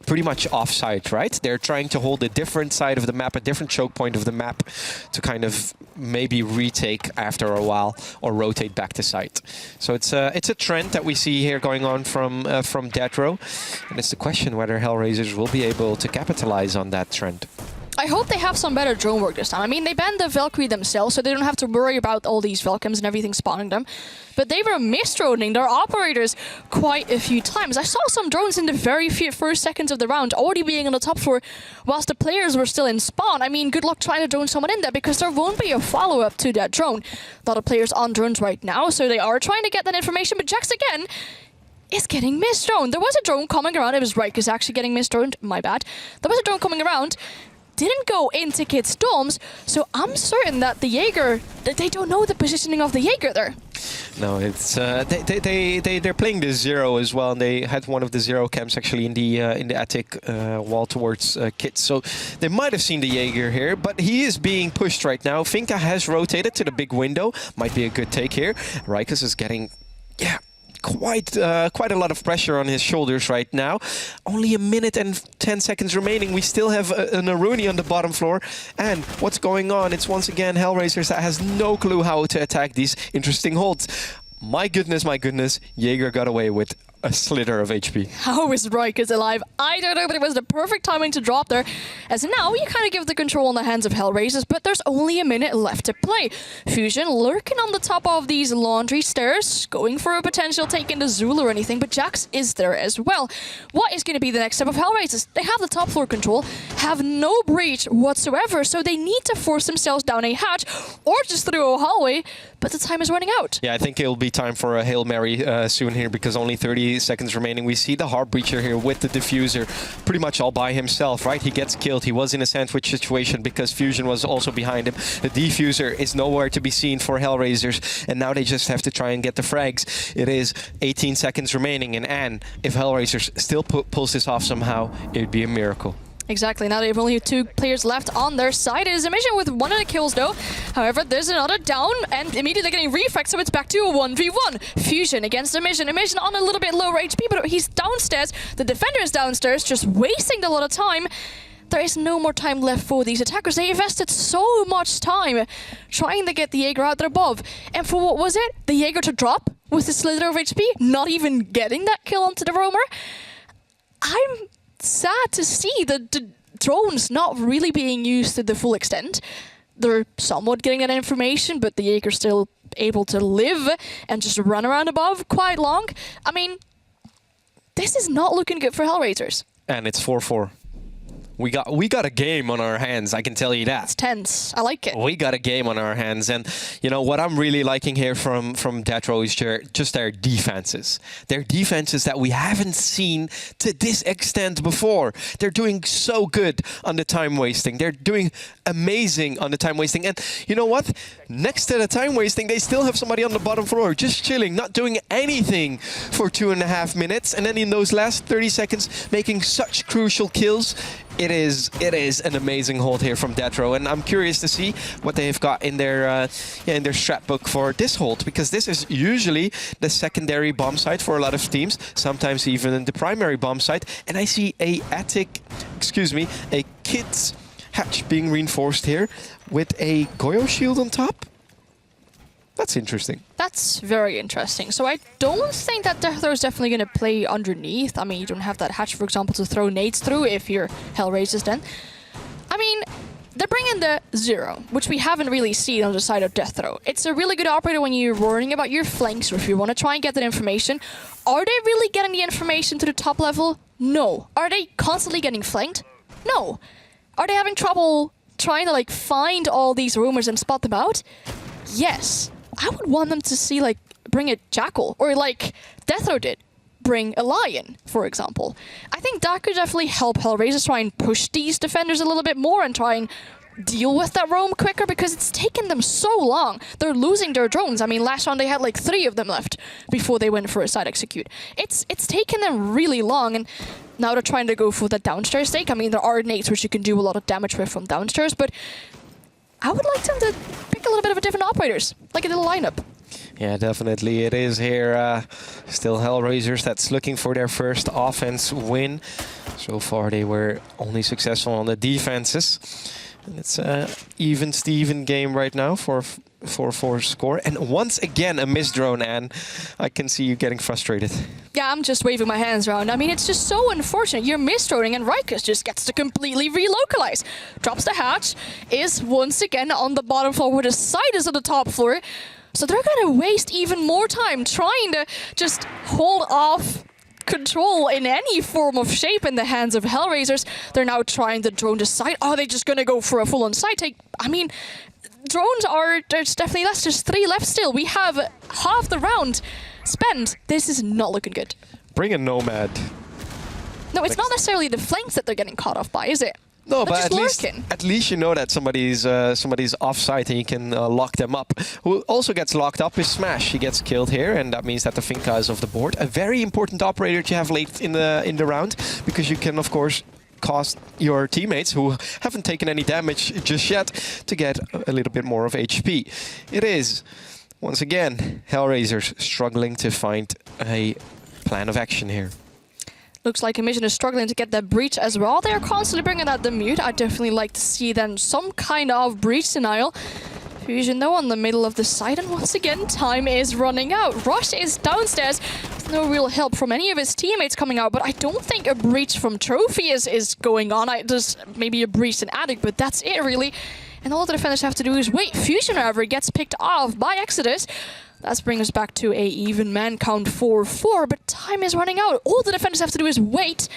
pretty much off-site, right? They're trying to hold a different side of the map, a different choke point of the map, to kind of maybe retake after a while or rotate back to site. So it's a trend that we see here going on from Deathrow, and it's the question whether Hellraisers will be able to capitalize on that trend.
I hope they have some better drone work this time. I mean, they banned the Valkyrie themselves, so they don't have to worry about all these Velcoms and everything spawning them. But they were misdroning their operators quite a few times. I saw some drones in the very first seconds of the round already being on the top floor whilst the players were still in spawn. I mean, good luck trying to drone someone in there, because there won't be a follow-up to that drone. A lot of players on drones right now, so they are trying to get that information, but Jax again is getting misdroned. There was a drone coming around. It was Rikers actually getting misdroned. My bad. There was a drone coming around. Didn't go into kids' dorms, so I'm certain that the Jaeger, they don't know the positioning of the Jaeger there.
No, it's they're playing the zero as well, and they had one of the zero camps actually in the attic wall towards kids. So they might have seen the Jaeger here, but he is being pushed right now. Finka has rotated to the big window. Might be a good take here. Rikers is getting, quite a lot of pressure on his shoulders right now. Only a minute and 10 seconds remaining. We still have an Aruni on the bottom floor. And what's going on? It's once again Hellraisers that has no clue how to attack these interesting holds. My goodness, Jaeger got away with a slither of HP.
How is Rikers alive? I don't know, but it was the perfect timing to drop there. As now, you kind of give the control in the hands of Hellraisers, but there's only a minute left to play. Fusion lurking on the top of these laundry stairs, going for a potential take into Zulu or anything, but Jax is there as well. What is going to be the next step of Hellraisers? They have the top floor control, have no breach whatsoever, so they need to force themselves down a hatch or just through a hallway, but the time is running out.
Yeah, I think it'll be time for a Hail Mary soon here, because only 30 seconds remaining. We see the Heart Breacher here with the diffuser pretty much all by himself, right? He gets killed. He was in a sandwich situation because Fusion was also behind him. The diffuser is nowhere to be seen for Hellraisers, and now they just have to try and get the frags. It is 18 seconds remaining, and if Hellraisers still pulls this off somehow, it would be a miracle.
Exactly. Now they have only 2 players left on their side. It is a mission with 1 of the kills, though. However, there's another down, and immediately getting refract, so it's back to a 1v1. Fusion against Emission. Emission on a little bit lower HP, but he's downstairs. The defender is downstairs, just wasting a lot of time. There is no more time left for these attackers. They invested so much time trying to get the Jaeger out there above. And for what was it? The Jaeger to drop with a slither of HP, not even getting that kill onto the roamer. I'm sad to see the drones not really being used to the full extent. They're somewhat getting that information, but the Jaeger's still able to live and just run around above quite long. I mean, this is not looking good for Hellraisers.
And it's 4-4. We got a game on our hands, I can tell you that.
It's tense. I like it.
We got a game on our hands, and you know what I'm really liking here from Deathrow is just their defenses. Their defenses that we haven't seen to this extent before. They're doing so good on the time wasting. They're doing amazing on the time wasting, and you know what? Next to the time wasting, they still have somebody on the bottom floor just chilling, not doing anything for 2.5 minutes, and then in those last 30 seconds, making such crucial kills. It is an amazing hold here from Deathrow, and I'm curious to see what they've got in their strat book for this hold, because this is usually the secondary bomb site for a lot of teams, sometimes even the primary bomb site. And I see a kid's hatch being reinforced here with a Goyo shield on top. That's interesting.
That's very interesting. So I don't think that Deathrow is definitely going to play underneath. I mean, you don't have that hatch, for example, to throw nades through if you're Hellraisers then. I mean, they're bringing the Zero, which we haven't really seen on the side of Deathrow. It's a really good operator when you're worrying about your flanks or if you want to try and get that information. Are they really getting the information to the top level? No. Are they constantly getting flanked? No. Are they having trouble trying to like find all these rumors and spot them out? Yes. I would want them to see, like, bring a Jackal, or like Deathrow did, bring a Lion, for example. I think that could definitely help Hellraisers try and push these defenders a little bit more and try and deal with that roam quicker, because it's taken them so long. They're losing their drones. I mean, last round they had like 3 of them left before they went for a side execute. It's taken them really long, and now they're trying to go for the downstairs stake. I mean, there are nades which you can do a lot of damage with from downstairs, but I would like them to pick a little bit of a different operators, like a little lineup.
Yeah, definitely it is here. Still Hellraisers that's looking for their first offense win. So far they were only successful on the defenses. And it's an even-Steven game right now for 4-4 score. And once again, a missed drone, and I can see you getting frustrated.
Yeah, I'm just waving my hands around. I mean, it's just so unfortunate. You're misdroning and Rikus just gets to completely relocalize. Drops the hatch, is once again on the bottom floor where the side is on the top floor. So they're going to waste even more time trying to just hold off control in any form of shape in the hands of Hellraisers. They're now trying to drone the side. Are they just going to go for a full-on side take? I mean, drones are, there's definitely less. There's 3 left still. We have half the round spent. This is not looking good.
Bring a Nomad.
No, it's not necessarily the flanks that they're getting caught off by, is it?
No,
They're
but
just
at least you know that somebody's offside and you can lock them up. Who also gets locked up is Smash. He gets killed here, and that means that the Finka is off the board. A very important operator to have late in the round, because you can, of course, cost your teammates who haven't taken any damage just yet to get a little bit more of HP. It is, once again, Hellraisers struggling to find a plan of action here.
Looks like Emission is struggling to get that breach as well. They're constantly bringing out the mute. I'd definitely like to see then some kind of breach denial. Fusion though on the middle of the site, and once again time is running out. Rush is downstairs with no real help from any of his teammates coming out, but I don't think a breach from Trophy is going on. There's maybe a breach in Attic, but that's it really. And all the defenders have to do is wait. Fusion, however, gets picked off by Exodus. That brings us back to a even man count 4-4, but time is running out. All the defenders have to do is wait.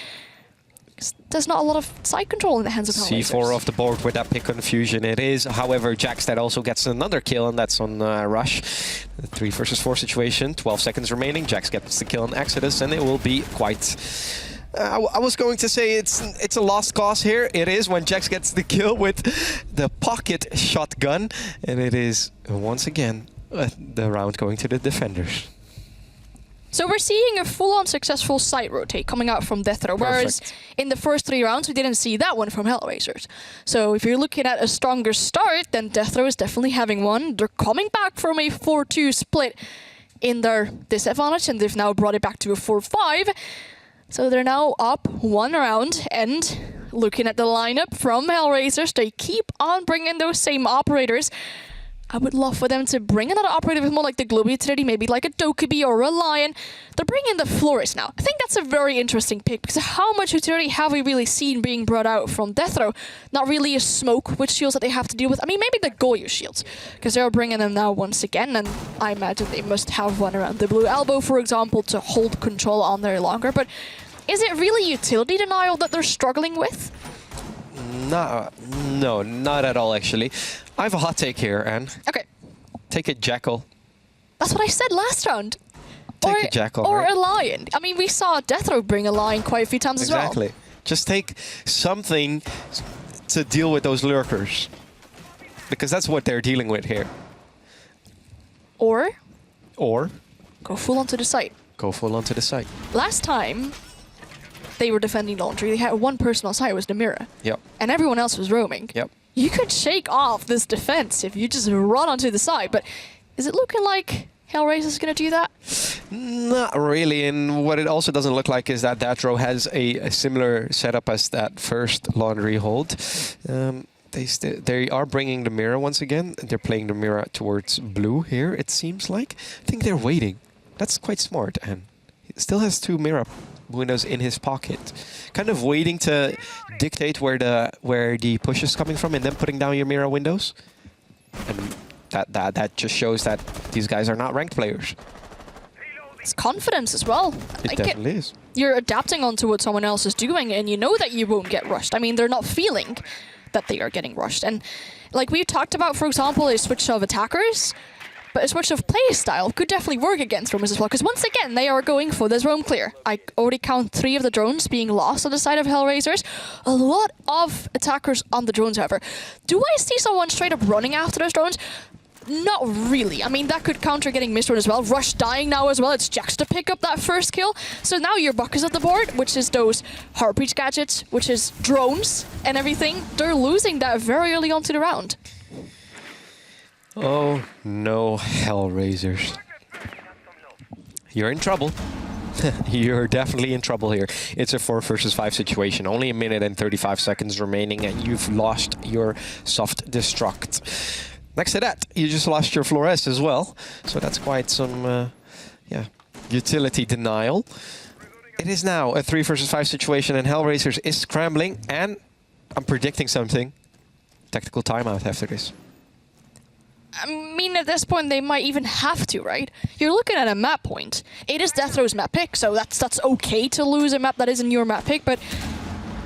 There's not a lot of side control in the hands of Hellraisers.
C4 off the board with that pick on Fusion. It is, however, Jackstad also gets another kill, and that's on Rush. The 3 versus 4 situation, 12 seconds remaining. Jax gets the kill on Exodus, and it will be quite... I was going to say it's a lost cause here. It is when Jax gets the kill with the pocket shotgun, and it is, once again, the round going to the defenders.
So we're seeing a full-on successful side rotate coming out from Deathrow, whereas in the first 3 rounds we didn't see that one from Hellraisers. So if you're looking at a stronger start, then Deathrow is definitely having one. They're coming back from a 4-2 split in their disadvantage, and they've now brought it back to a 4-5. So they're now up 1 round, and looking at the lineup from Hellraisers, they keep on bringing those same operators. I would love for them to bring another operator with more like the global utility, maybe like a Dokkaebi or a Lion. They're bringing the Florist now. I think that's a very interesting pick, because how much utility have we really seen being brought out from Deathrow? Not really a smoke with shields that they have to deal with. I mean, maybe the Goyo shields, because they're bringing them now once again, and I imagine they must have one around the blue elbow, for example, to hold control on there longer. But is it really utility denial that they're struggling with?
No, not at all, actually. I have a hot take here, Anne.
Okay.
Take a Jackal.
That's what I said last round.
Take a Jackal,
or
right?
a Lion. I mean, we saw Deathrow bring a Lion quite a few times as well.
Exactly. Just take something to deal with those lurkers, because that's what they're dealing with here.
Or
Go
full onto the site.
onto the site.
Last time they were defending Laundry, they had one person on site, it was the Mirror.
Yep.
And everyone else was roaming.
Yep.
You could shake off this defense if you just run onto the side, but is it looking like Hellraiser's going to do that?
Not really, and what it also doesn't look like is that Deathrow has a similar setup as that first Laundry hold. They are bringing the Mirror once again. They're playing the Mirror towards blue here, it seems like. I think they're waiting. That's quite smart, and he still has 2 Mirror windows in his pocket. Kind of waiting to dictate where the push is coming from, and then putting down your Mirror windows. And that just shows that these guys are not ranked players.
It's confidence as well.
It definitely is.
You're adapting onto what someone else is doing, and you know that you won't get rushed. I mean, they're not feeling that they are getting rushed. And like we talked about, for example, a switch of attackers, but a switch of play style could definitely work against roamers as well, because once again, they are going for this roam clear. I already count 3 of the drones being lost on the side of Hellraisers. A lot of attackers on the drones, however. Do I see someone straight up running after those drones? Not really. I mean, that could counter getting missed as well. Rush dying now as well. It's Jax to pick up that first kill. So now your buck is at the board, which is those Heartbreach gadgets, which is drones and everything. They're losing that very early on to the round.
Oh no, Hellraisers. You're in trouble. You're definitely in trouble here. It's a 4 versus 5 situation. Only 1 minute and 35 seconds remaining, and you've lost your soft destruct. Next to that, you just lost your Flores as well. So that's quite some utility denial. It is now a 3 versus 5 situation, and Hellraisers is scrambling, and I'm predicting something. Tactical timeout after this.
I mean, at this point, they might even have to, right? You're looking at a map point. It is Deathrow's map pick, so that's okay to lose a map that isn't your map pick, but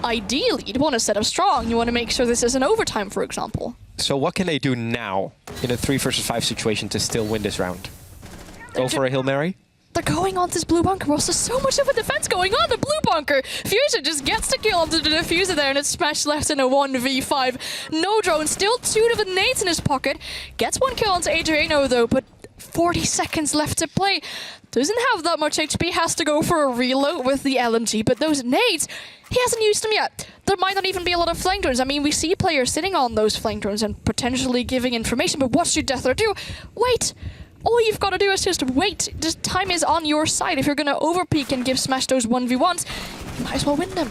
ideally, you'd want to set up strong. You want to make sure this isn't overtime, for example.
So what can they do now in a 3 versus 5 situation to still win this round? Go for a Hail Mary?
They're going on this blue bunker. Also, so much of a defense going on the blue bunker. Fusion just gets the kill onto the diffuser there, and it's Smash left in a 1v5. No drone, still 2 of the nades in his pocket. Gets 1 kill onto Adriano though, but 40 seconds left to play. Doesn't have that much HP, has to go for a reload with the LMG, but those nades, he hasn't used them yet. There might not even be a lot of flank drones. I mean, we see players sitting on those flank drones and potentially giving information, but what should Deathrow do? Wait! All you've got to do is just wait. Just time is on your side. If you're going to overpeak and give Smash those 1v1s, you might as well win them.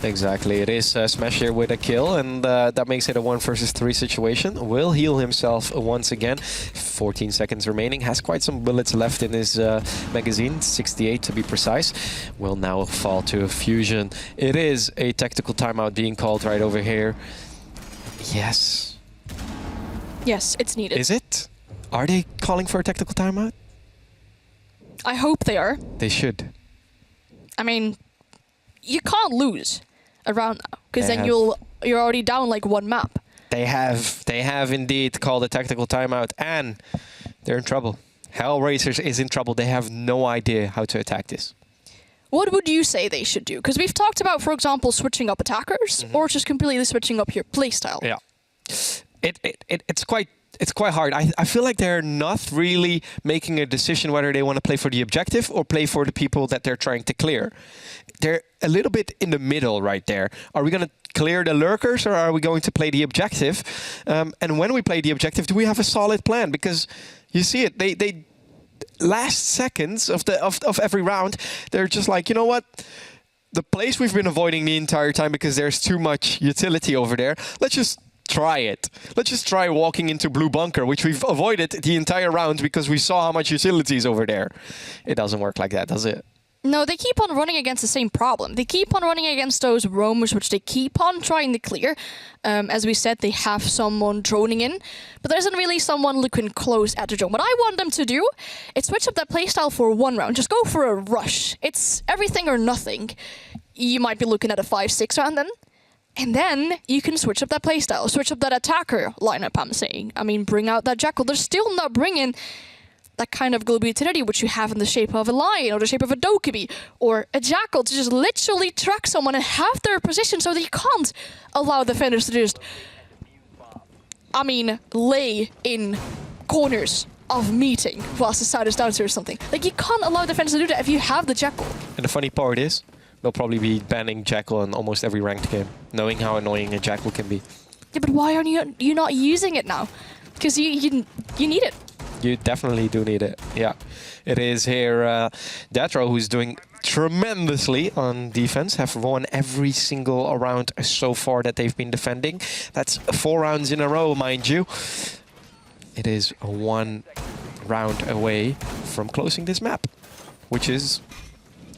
Exactly. It is Smash here with a kill, and that makes it a 1 versus 3 situation. Will heal himself once again. 14 seconds remaining. Has quite some bullets left in his magazine. 68 to be precise. Will now fall to a Fusion. It is a tactical timeout being called right over here. Yes.
Yes, it's needed.
Is it? Are they calling for a tactical timeout?
I hope they are.
They should.
I mean, you can't lose around now, because
They
then
have.
you're already down like 1 map.
They have indeed called a tactical timeout, and they're in trouble. Hellraisers is in trouble. They have no idea how to attack this.
What would you say they should do? Because we've talked about, for example, switching up attackers, or just completely switching up your playstyle.
Yeah. It's quite it's quite hard. I feel like they're not really making a decision whether they want to play for the objective or play for the people that they're trying to clear. They're a little bit in the middle right there. Are we going to clear the lurkers or are we going to play the objective? And when we play the objective, do we have a solid plan? Because you see it, they last seconds of every round, they're just like, you know what? The place we've been avoiding the entire time because there's too much utility over there. Let's just try it. Let's just try walking into blue bunker, which we've avoided the entire round because we saw how much utility is over there. It doesn't work like that, does it?
No, they keep on running against the same problem. They keep on running against those roamers, which they keep on trying to clear. As we said, they have someone droning in, but there isn't really someone looking close at the drone. What I want them to do is switch up that playstyle for one round. Just go for a rush. It's everything or nothing. You might be looking at a 5-6 round then. And then you can switch up that playstyle, switch up that attacker lineup, I'm saying. I mean, bring out that Jackal. They're still not bringing that kind of global utility which you have in the shape of a lion or the shape of a Dokkaebi or a Jackal to just literally track someone and have their position so that you can't allow defenders to just, I mean, lay in corners of meeting whilst the side is down or something. Like, you can't allow defenders to do that if you have the Jackal.
And the funny part is, they'll probably be banning Jackal in almost every ranked game, knowing how annoying a Jackal can be.
Yeah, but why are you not using it now? Because you need it.
You definitely do need it, yeah. It is here Deathrow, who's doing tremendously on defense, have won every single round so far that they've been defending. That's 4 rounds in a row, mind you. It is 1 round away from closing this map, which is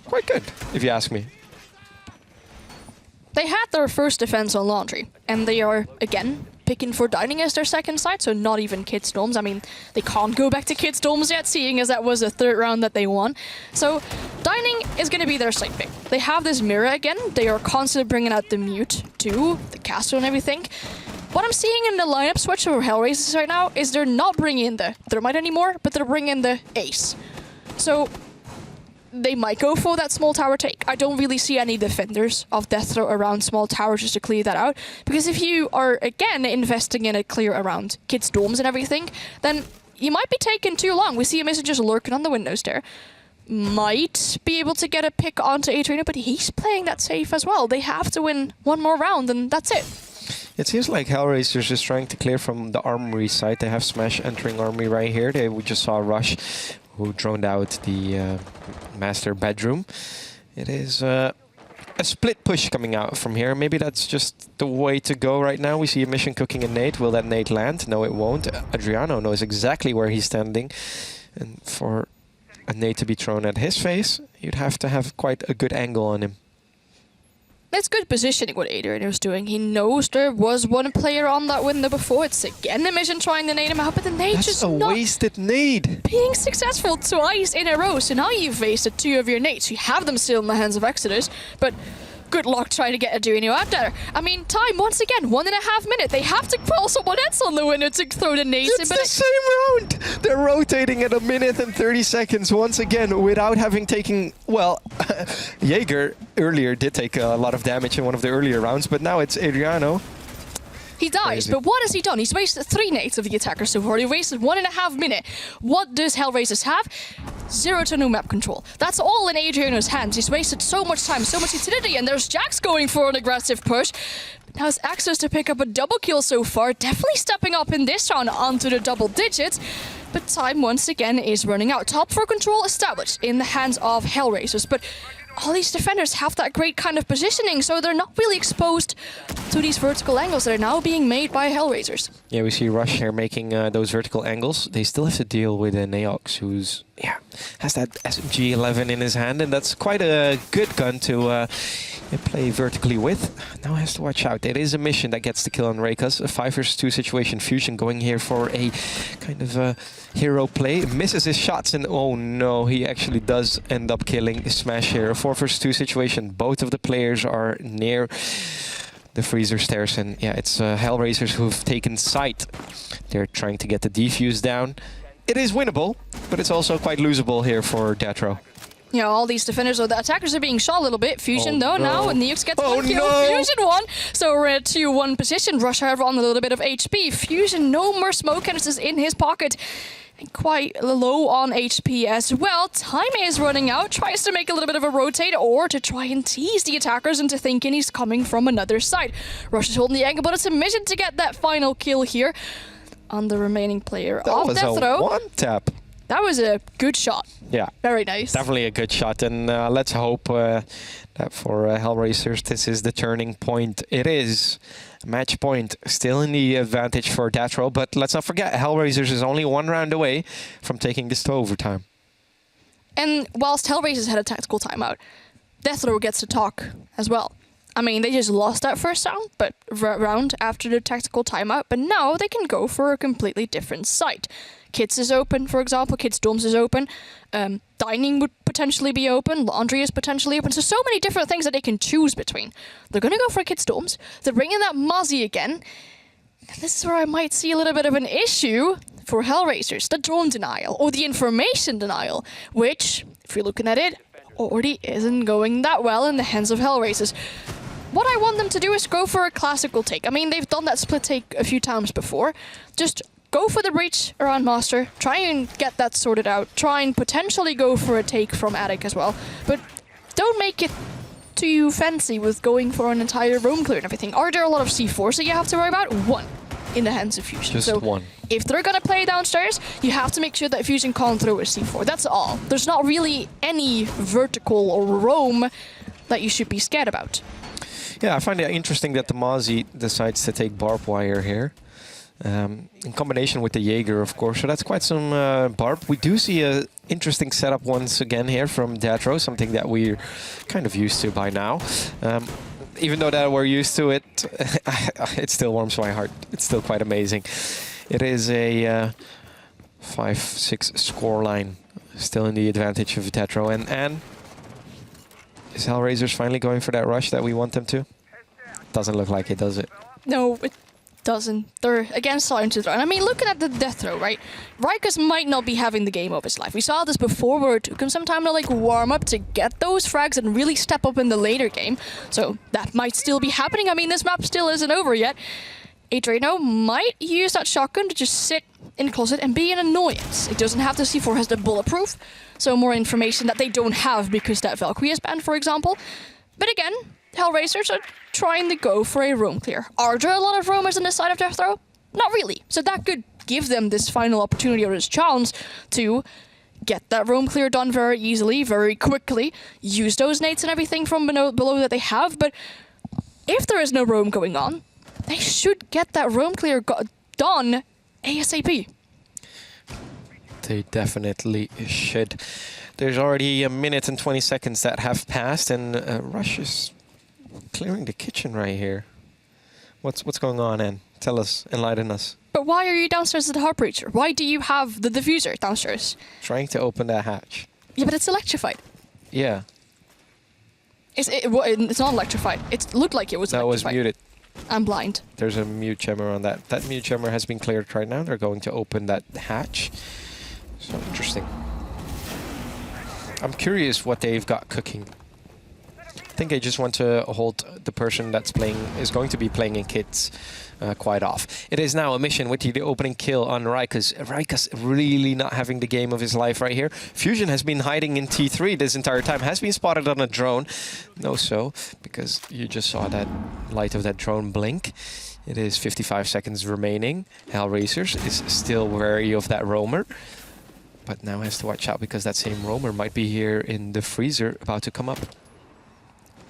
quite good, if you ask me.
They had their first defense on Laundry, and they are, again, picking for Dining as their second side, so not even Kids Domes. I mean, they can't go back to Kids Domes yet, seeing as that was the 3rd round that they won. So Dining is going to be their side pick. They have this mirror again. They are constantly bringing out the Mute too, the Castle and everything. What I'm seeing in the lineup switch for Hellraisers right now is they're not bringing in the Thermite anymore, but they're bringing in the Ace. So they might go for that small tower take. I don't really see any defenders of Deathrow around small towers just to clear that out. Because if you are, again, investing in a clear around Kids' Domes and everything, then you might be taking too long. We see him just lurking on the windows there. Might be able to get a pick onto Adriano, but he's playing that safe as well. They have to win 1 more round, and that's it.
It seems like Hellraisers is trying to clear from the Armory side. They have Smash entering Armory right here. We just saw Rush, who droned out the master bedroom. It is a split push coming out from here. Maybe that's just the way to go right now. We see a mission cooking a nade. Will that nade land? No, it won't. Adriano knows exactly where he's standing. And for a nade to be thrown at his face, you'd have to have quite a good angle on him.
It's good positioning what Adriano's doing. He knows there was one player on that window before. It's again the mission trying to nade him out, but the nade
That's
just
a
not
wasted nade.
being successful twice in a row. So now you've wasted 2 of your nades. You have them still in the hands of Exodus, but good luck trying to get Adriano out there. I mean, time once again, 1.5 minutes. They have to pull someone else on the window to throw the nades in.
It's
But
the same round. They're rotating at 1 minute and 30 seconds once again without having taken, well, Jaeger earlier did take a lot of damage in one of the earlier rounds, but now it's Adriano.
he dies,
Crazy.
but what has he done? He's wasted 3 nades of the attacker so far. He wasted 1.5 minutes. What does Hellraisers have? 0 to no map control. That's all in Adriano's hands. He's wasted so much time, so much utility, and there's Jax going for an aggressive push. Now has access to pick up a double kill so far, definitely stepping up in this round onto the double digits. But time once again is running out. Top 4 control established in the hands of Hellraisers, but all these defenders have that great kind of positioning, so they're not really exposed to these vertical angles that are now being made by Hellraisers.
Yeah, we see Rush here making those vertical angles. They still have to deal with Neox, who's, yeah, has that SMG-11 in his hand, and that's quite a good gun to play vertically with. Now has to watch out. It is a mission that gets the kill on Raycus. A 5 versus 2 situation. Fusion going here for a kind of hero play. Misses his shots, and oh no, he actually does end up killing Smash here. A 4 versus 2 situation. Both of the players are near the freezer stairs, and yeah, it's Hellraisers who've taken sight. They're trying to get the defuse down. It is winnable, but it's also quite losable here for Deathrow.
Yeah, all these defenders, or the attackers are being shot a little bit. Fusion, though, now Neox gets one kill.
No.
Fusion one. So we're at 2-1 position. Rush, however, on a little bit of HP. Fusion, no more smoke canisters in his pocket. And quite low on HP as well. Time is running out. Tries to make a little bit of a rotate or to try and tease the attackers into thinking he's coming from another side. Rush is holding the angle, but it's a mission to get that final kill here on the remaining player of Deathrow.
That was a one-tap.
That was a good shot.
Yeah.
Very nice.
Definitely a good shot, and let's hope that for Hellraisers this is the turning point. It is. Match point still in the advantage for Deathrow, but let's not forget Hellraisers is only one round away from taking this to overtime.
And whilst Hellraisers had a tactical timeout, Deathrow gets to talk as well. I mean, they just lost that first round after the tactical timeout, but now they can go for a completely different site. Kids is open, for example. Kids' dorms is open. Dining would potentially be open. Laundry is potentially open. So many different things that they can choose between. They're going to go for kids' dorms. They're bringing that Mozzie again. And this is where I might see a little bit of an issue for Hellraisers. The drone denial, or the information denial, which, if you're looking at it, already isn't going that well in the hands of Hellraisers. What I want them to do is go for a classical take. I mean, they've done that split take a few times before. Just go for the breach around Master, try and get that sorted out, try and potentially go for a take from Attic as well, but don't make it too fancy with going for an entire room clear and everything. Are there a lot of C4s that you have to worry about? One in the hands of Fusion.
Just one.
If they're gonna play downstairs, you have to make sure that Fusion can't throw a C4. That's all. There's not really any vertical or roam that you should be scared about.
Yeah, I find it interesting that the Mozzie decides to take barbed wire here. In combination with the Jaeger, of course, so that's quite some barb. We do see a interesting setup once again here from Deathrow, something that we're kind of used to by now. Even though that we're used to it, it still warms my heart. It's still quite amazing. It is a 5-6 scoreline, still in the advantage of Deathrow. And is Hellraisers finally going for that rush that we want them to? Doesn't look like it, does it?
No, it doesn't. They're again starting to throw. And I mean, looking at the Deathrow, right? Rykus might not be having the game of his life. We saw this before where it took him some time to like warm up to get those frags and really step up in the later game. So that might still be happening. I mean, this map still isn't over yet. Adreno might use that shotgun to just sit in closet and be an annoyance. It doesn't have the C4, has the bulletproof. So more information that they don't have because that Valkyrie is banned, for example. But again, Hellraisers are trying to go for a roam clear. Are there a lot of roamers on the side of Deathrow? Not really. So that could give them this final opportunity or this chance to get that roam clear done very easily, very quickly, use those nades and everything from below that they have. But if there is no roam going on, they should get that roam clear done ASAP.
They definitely should. There's already 1 minute and 20 seconds that have passed, and Rush is clearing the kitchen right here. What's going on, Anne? Tell us, enlighten us.
But why are you downstairs at the Heart Breacher? Why do you have the diffuser downstairs?
Trying to open that hatch.
Yeah, but it's electrified.
Yeah.
It's not electrified. It looked like it was electrified.
That was muted.
I'm blind.
There's a mute jammer on that. That mute jammer has been cleared right now. They're going to open that hatch. So interesting. I'm curious what they've got cooking. I think they just want to hold the person that's playing, is going to be playing in kits quite off. It is now a mission with the opening kill on Rykus. Rykus really not having the game of his life right here. Fusion has been hiding in T3 this entire time, has been spotted on a drone. No so, because you just saw that light of that drone blink. It is 55 seconds remaining. Hellraisers is still wary of that roamer, but now has to watch out because that same roamer might be here in the freezer about to come up.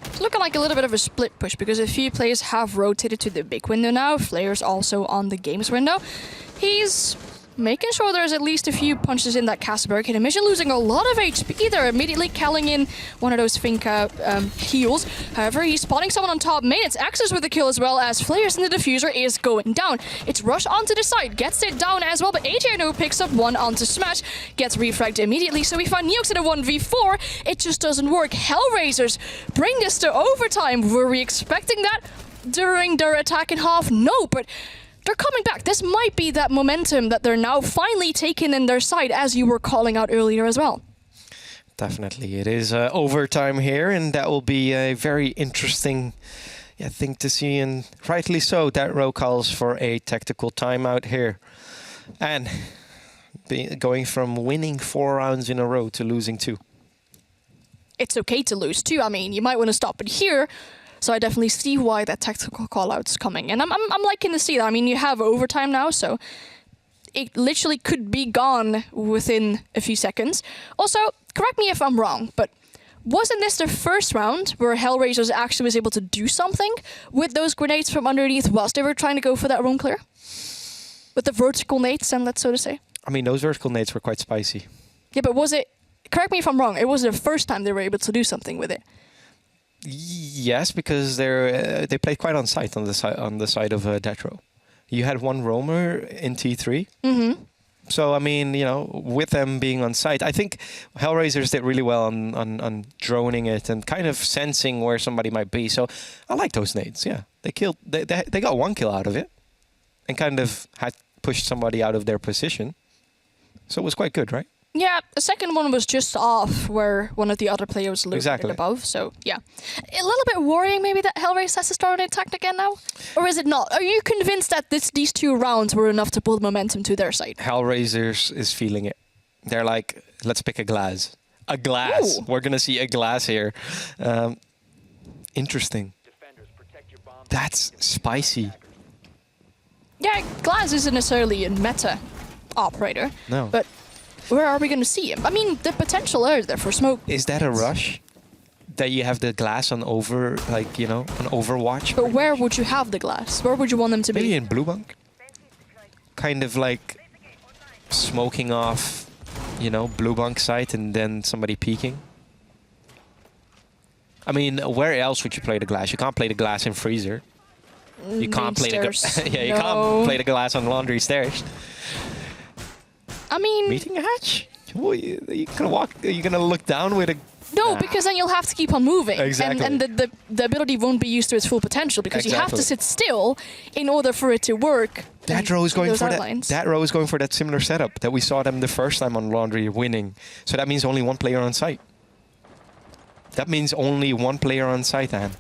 It's looking like a little bit of a split push because a few players have rotated to the big window now. Flair's also on the games window. He's making sure there's at least a few punches in that Casperberg. And Emission losing a lot of HP. They're immediately calling in one of those Finka heals. However, he's spotting someone on top main. It's Axis with the kill as well as Flair's in the diffuser is going down. It's Rush onto the side, gets it down as well, but AJNO picks up one onto Smash, gets refragged immediately. So we find Neox in a 1v4. It just doesn't work. Hellraisers bring this to overtime. Were we expecting that during their attack in half? No, but they're coming back. This might be that momentum that they're now finally taking in their side, as you were calling out earlier as well.
Definitely. It is overtime here, and that will be a very interesting thing to see, and rightly so. Deathrow calls for a tactical timeout here. And going from winning 4 rounds in a row to losing 2.
It's okay to lose too. I mean, you might want to stop it here. So I definitely see why that tactical call-out's coming. And I'm liking to see that. I mean, you have overtime now, so it literally could be gone within a few seconds. Also, correct me if I'm wrong, but wasn't this the first round where Hellraisers actually was able to do something with those grenades from underneath whilst they were trying to go for that room clear? With the vertical nades, and let's so to say.
I mean, those vertical nades were quite spicy.
Yeah, but was it... Correct me if I'm wrong, it was the first time they were able to do something with it.
Yes, because they played quite on site on the side of Deathrow. You had one roamer in T3.
Mm-hmm.
So, I mean, you know, with them being on site, I think Hellraisers did really well on droning it and kind of sensing where somebody might be. So, I like those nades, yeah. They got 1 kill out of it and kind of had pushed somebody out of their position. So, it was quite good, right?
Yeah, the second one was just off where one of the other players looked
Exactly.
above. So, yeah. A little bit worrying maybe that Hellraisers has to start an attack again now? Or is it not? Are you convinced that these 2 rounds were enough to pull momentum to their side?
Hellraisers is feeling it. They're like, let's pick a glass. A glass.
Ooh.
We're going to see a glass here. Interesting. That's spicy.
Yeah, Glass isn't necessarily a meta operator.
No.
But where are we going to see him? I mean, the potential is there for smoke.
Is that a rush? That you have the glass on on Overwatch?
But where would you have the Glass? Where would you want them to
Maybe
be?
in Blue Bunk? Kind of like smoking off, Blue Bunk site and then somebody peeking. I mean, where else would you play the glass? You can't play the glass in Freezer. You can't play you can't play the glass on Laundry Stairs.
I mean...
Meeting hatch? Well, you gonna walk? Are you gonna look down with a?
No, because then you'll have to keep on moving.
Exactly.
And the ability won't be used to its full potential because you have to sit still in order for it to work.
Deathrow is going for
outlines.
that. Deathrow is going for that similar setup that we saw them the first time on Laundry winning. So that means only 1 player on site. That means only 1 player on site, Anne.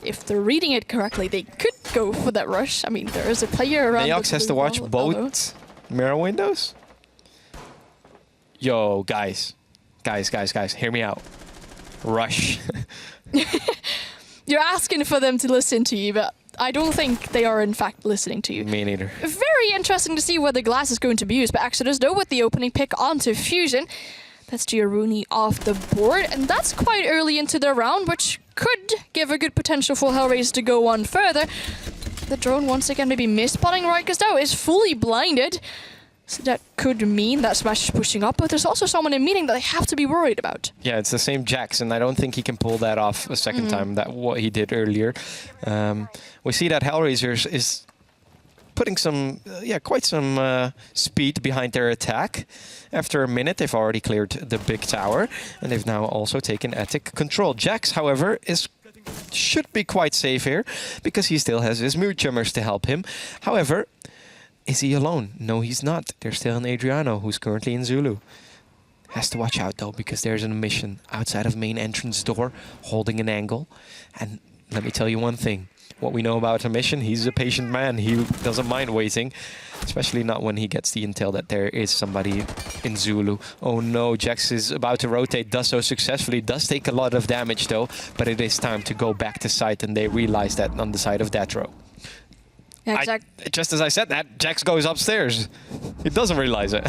If they're reading it correctly, they could go for that rush. I mean, there is a player around.
Neox has to watch both mirror windows. Yo, guys, hear me out. Rush.
You're asking for them to listen to you, but I don't think they are in fact listening to you.
Me neither.
Very interesting to see where the Glass is going to be used by Exodus, though, with the opening pick onto Fusion. That's Gioruni off the board, and that's quite early into the round, which could give a good potential for Hellraiser to go on further. The drone once again maybe misspotting right, because now is fully blinded. So that could mean that Smash is pushing up, but there's also someone in meeting that they have to be worried about.
Yeah, it's the same Jax, and I don't think he can pull that off a second time, that what he did earlier. We see that Hellraisers is putting some, quite some speed behind their attack. After a minute, they've already cleared the big tower, and they've now also taken attic control. Jax, however, should be quite safe here, because he still has his mood chummers to help him. However, is he alone? No, he's not. There's still an Adriano, who's currently in Zulu. Has to watch out, though, because there's an mission outside of main entrance door, holding an angle. And let me tell you one thing. What we know about a mission, he's a patient man. He doesn't mind waiting, especially not when he gets the intel that there is somebody in Zulu. Oh no, Jax is about to rotate, does so successfully, does take a lot of damage though, but it is time to go back to site, and they realize that on the side of Deathrow. Just as I said that, Jax goes upstairs. He doesn't realize it.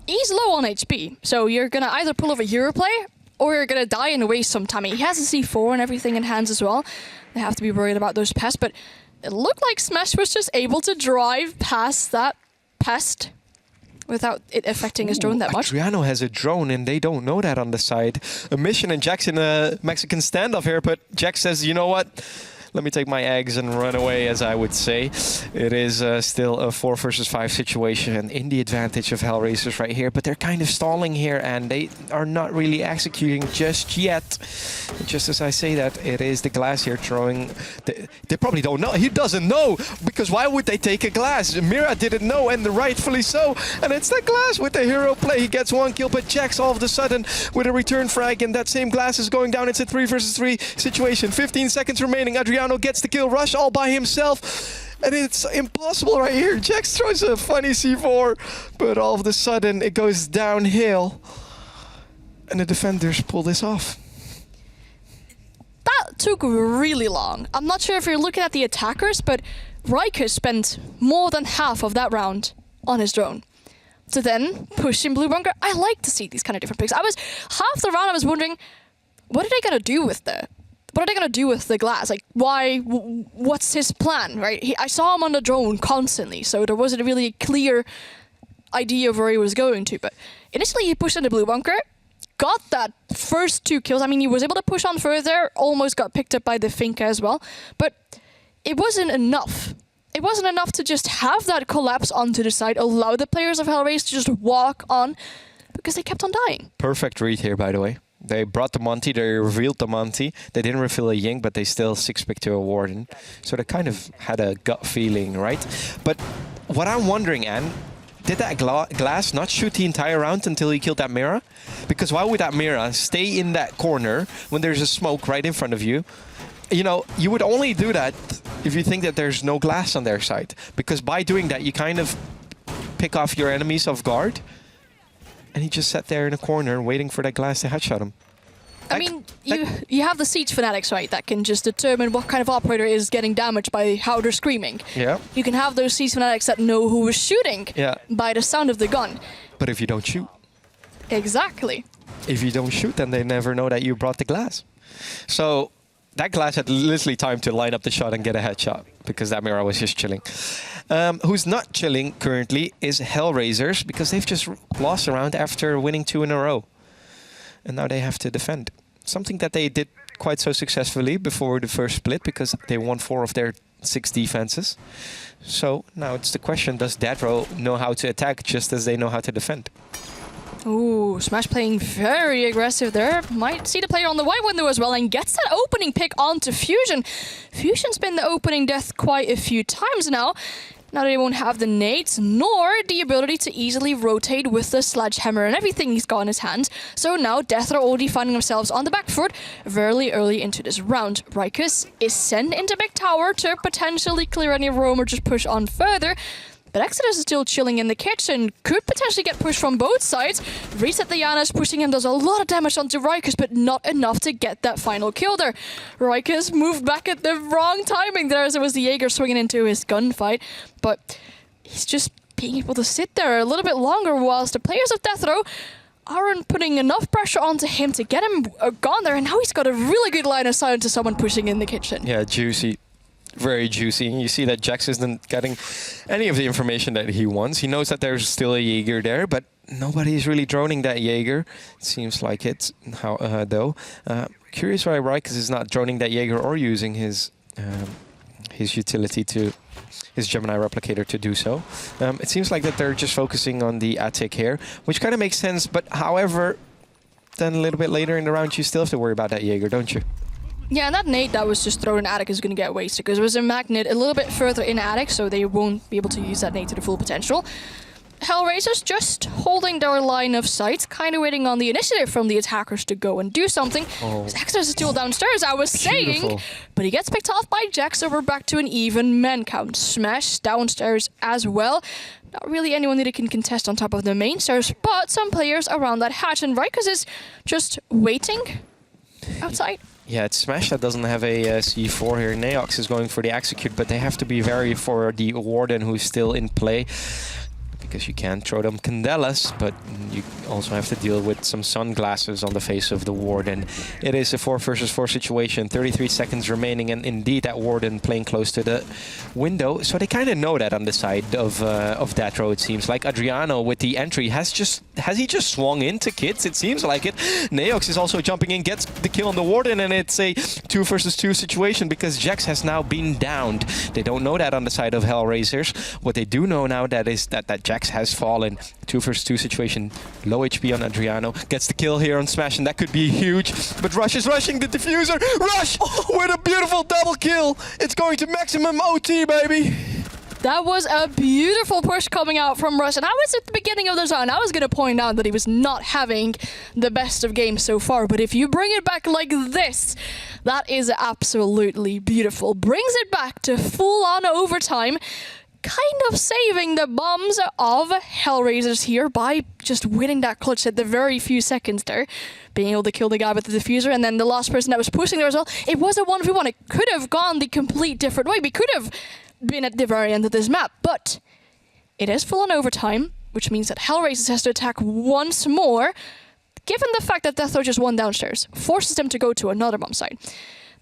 He's low on HP, so you're going to either pull over hero play or you're going to die and waste some time. He has a C4 and everything in hands as well. They have to be worried about those pests, but it looked like Smash was just able to drive past that pest without it affecting his drone that much.
Adriano has a drone, and they don't know that on the side. A mission and Jax in a Mexican standoff here, but Jax says, you know what? let me take my eggs and run away, as I would say. It is still a 4 versus 5 situation, and in the advantage of Hellraisers right here, but they're kind of stalling here, and they are not really executing just yet. Just as I say that, it is the glass here throwing... They probably don't know. He doesn't know, because why would they take a glass? Mira didn't know, and rightfully so. And it's the glass with the hero play. He gets 1 kill, but Jax all of a sudden with a return frag, and that same glass is going down. It's a 3 versus 3 situation. 15 seconds remaining. Adriano gets the kill. Rush all by himself. And it's impossible right here. Jax throws a funny C4, but all of a sudden it goes downhill. And the defenders pull this off.
That took really long. I'm not sure if you're looking at the attackers, but Riker spent more than half of that round on his drone. To then push in Blue Bunker. I like to see these kind of different picks. Half the round I was wondering, what are they gonna do with the glass? Like, why? What's his plan, right? I saw him on the drone constantly, so there wasn't really a clear idea of where he was going to. But initially he pushed in the Blue Bunker, got that first 2 kills. I mean, he was able to push on further, almost got picked up by the Finka as well, but it wasn't enough. It wasn't enough to just have that collapse onto the side, allow the players of Hellraise to just walk on, because they kept on dying.
Perfect read here, by the way. They brought the Monty, they revealed the Monty. They didn't reveal a Ying, but they still 6-pick to a Warden. So they kind of had a gut feeling, right? But what I'm wondering, Anne, did that glass not shoot the entire round until he killed that Mira? Because why would that Mira stay in that corner when there's a smoke right in front of you? You know, you would only do that if you think that there's no glass on their side. Because by doing that, you kind of pick off your enemies off guard. And he just sat there in a corner waiting for that glass to headshot him.
I mean, you have the Siege Fanatics, right, that can just determine what kind of operator is getting damaged by how they're screaming.
Yeah.
You can have those Siege Fanatics that know who is shooting
Yeah.
by the sound of the gun.
But if you don't shoot,
Exactly.
if you don't shoot, then they never know that you brought the glass. So that glass had literally time to line up the shot and get a headshot because that Mira was just chilling. Who's not chilling currently is Hellraisers, because they've just lost a round after winning 2 in a row. And now they have to defend. Something that they did quite so successfully before the first split, because they won 4 of their 6 defenses. So now it's the question, does Deathrow know how to attack just as they know how to defend?
Ooh, Smash playing very aggressive there. Might see the player on the white window as well, and gets that opening pick onto Fusion. Fusion's been the opening death quite a few times now. Now they won't have the nades, nor the ability to easily rotate with the sledgehammer and everything he's got in his hand. So now Deathrow already finding themselves on the back foot very early into this round. Rikus is sent into Big Tower to potentially clear any roam or just push on further. But Exodus is still chilling in the kitchen, could potentially get pushed from both sides. Reset the Yanis, pushing him, does a lot of damage onto Rikus, but not enough to get that final kill there. Rikus moved back at the wrong timing there, as it was the Jaeger swinging into his gunfight. But he's just being able to sit there a little bit longer, whilst the players of Deathrow aren't putting enough pressure onto him to get him gone there. And now he's got a really good line of sight to someone pushing in the kitchen.
Yeah, juicy. Very juicy. And you see that Jax isn't getting any of the information that he wants. He knows that there's still a Jaeger there, but nobody's really droning that Jaeger. It seems like it, though. Curious why Rikus is not droning that Jaeger or using his utility to his Gemini replicator to do so. It seems like that they're just focusing on the attic here, which kind of makes sense. But however, then a little bit later in the round, you still have to worry about that Jaeger, don't you?
Yeah, and that nade that was just thrown in attic is going to get wasted, because it was a magnet a little bit further in attic, so they won't be able to use that nade to the full potential. Hellraisers just holding their line of sight, kind of waiting on the initiative from the attackers to go and do something. Exodus is still downstairs, I was saying, but he gets picked off by Jax, so we're back to an even man count. Smash downstairs as well. Not really anyone that can contest on top of the main stairs, but some players around that hatch, and Rikus is just waiting outside.
Yeah, it's Smash that doesn't have a C4 here. Neox is going for the execute, but they have to be wary for the Warden who's still in play. because you can't throw them candelas, but you also have to deal with some sunglasses on the face of the Warden. It is a 4 versus 4 situation, 33 seconds remaining, and indeed that Warden playing close to the window. So they kind of know that on the side of Deathrow, it seems like. Adriano with the entry has he just swung into Kids? It seems like it. Neox is also jumping in, gets the kill on the Warden, and it's a 2 versus 2 situation because Jax has now been downed. They don't know that on the side of Hellraisers. What they do know now that is that Jax has fallen. 2 versus 2 situation. Low HP on Adriano. Gets the kill here on Smash, and that could be huge. But Rush is rushing the diffuser. Rush with a beautiful double kill. It's going to maximum OT, baby.
That was a beautiful push coming out from Rush, and I was at the beginning of the zone. I was going to point out that he was not having the best of games so far, but if you bring it back like this, that is absolutely beautiful. Brings it back to full-on overtime, kind of saving the bombs of Hellraisers here by just winning that clutch at the very few seconds there, being able to kill the guy with the diffuser, and then the last person that was pushing there as well. It was a 1v1. It could have gone the complete different way. We could have been at the very end of this map, but it is full on overtime, which means that Hellraisers has to attack once more. Given the fact that Deathrow just won downstairs, forces them to go to another bomb site.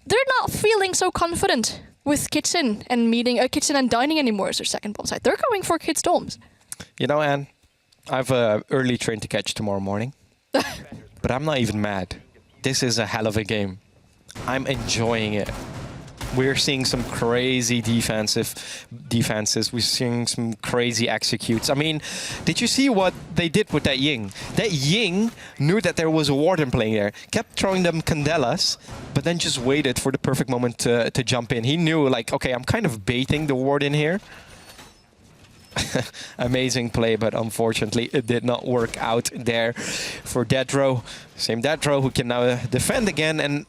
They're not feeling so confident with Kitchen and Kitchen and Dining anymore as their second bomb site. They're going for Kids Domes.
You know, Anne, I've an early train to catch tomorrow morning, but I'm not even mad. This is a hell of a game. I'm enjoying it. We're seeing some crazy defenses. We're seeing some crazy executes. I mean, did you see what they did with that Ying? That Ying knew that there was a Warden playing there, kept throwing them candelas, but then just waited for the perfect moment to jump in. He knew, like, okay, I'm kind of baiting the Warden here. Amazing play, but unfortunately it did not work out there for Deathrow. Same Deathrow who can now defend again, and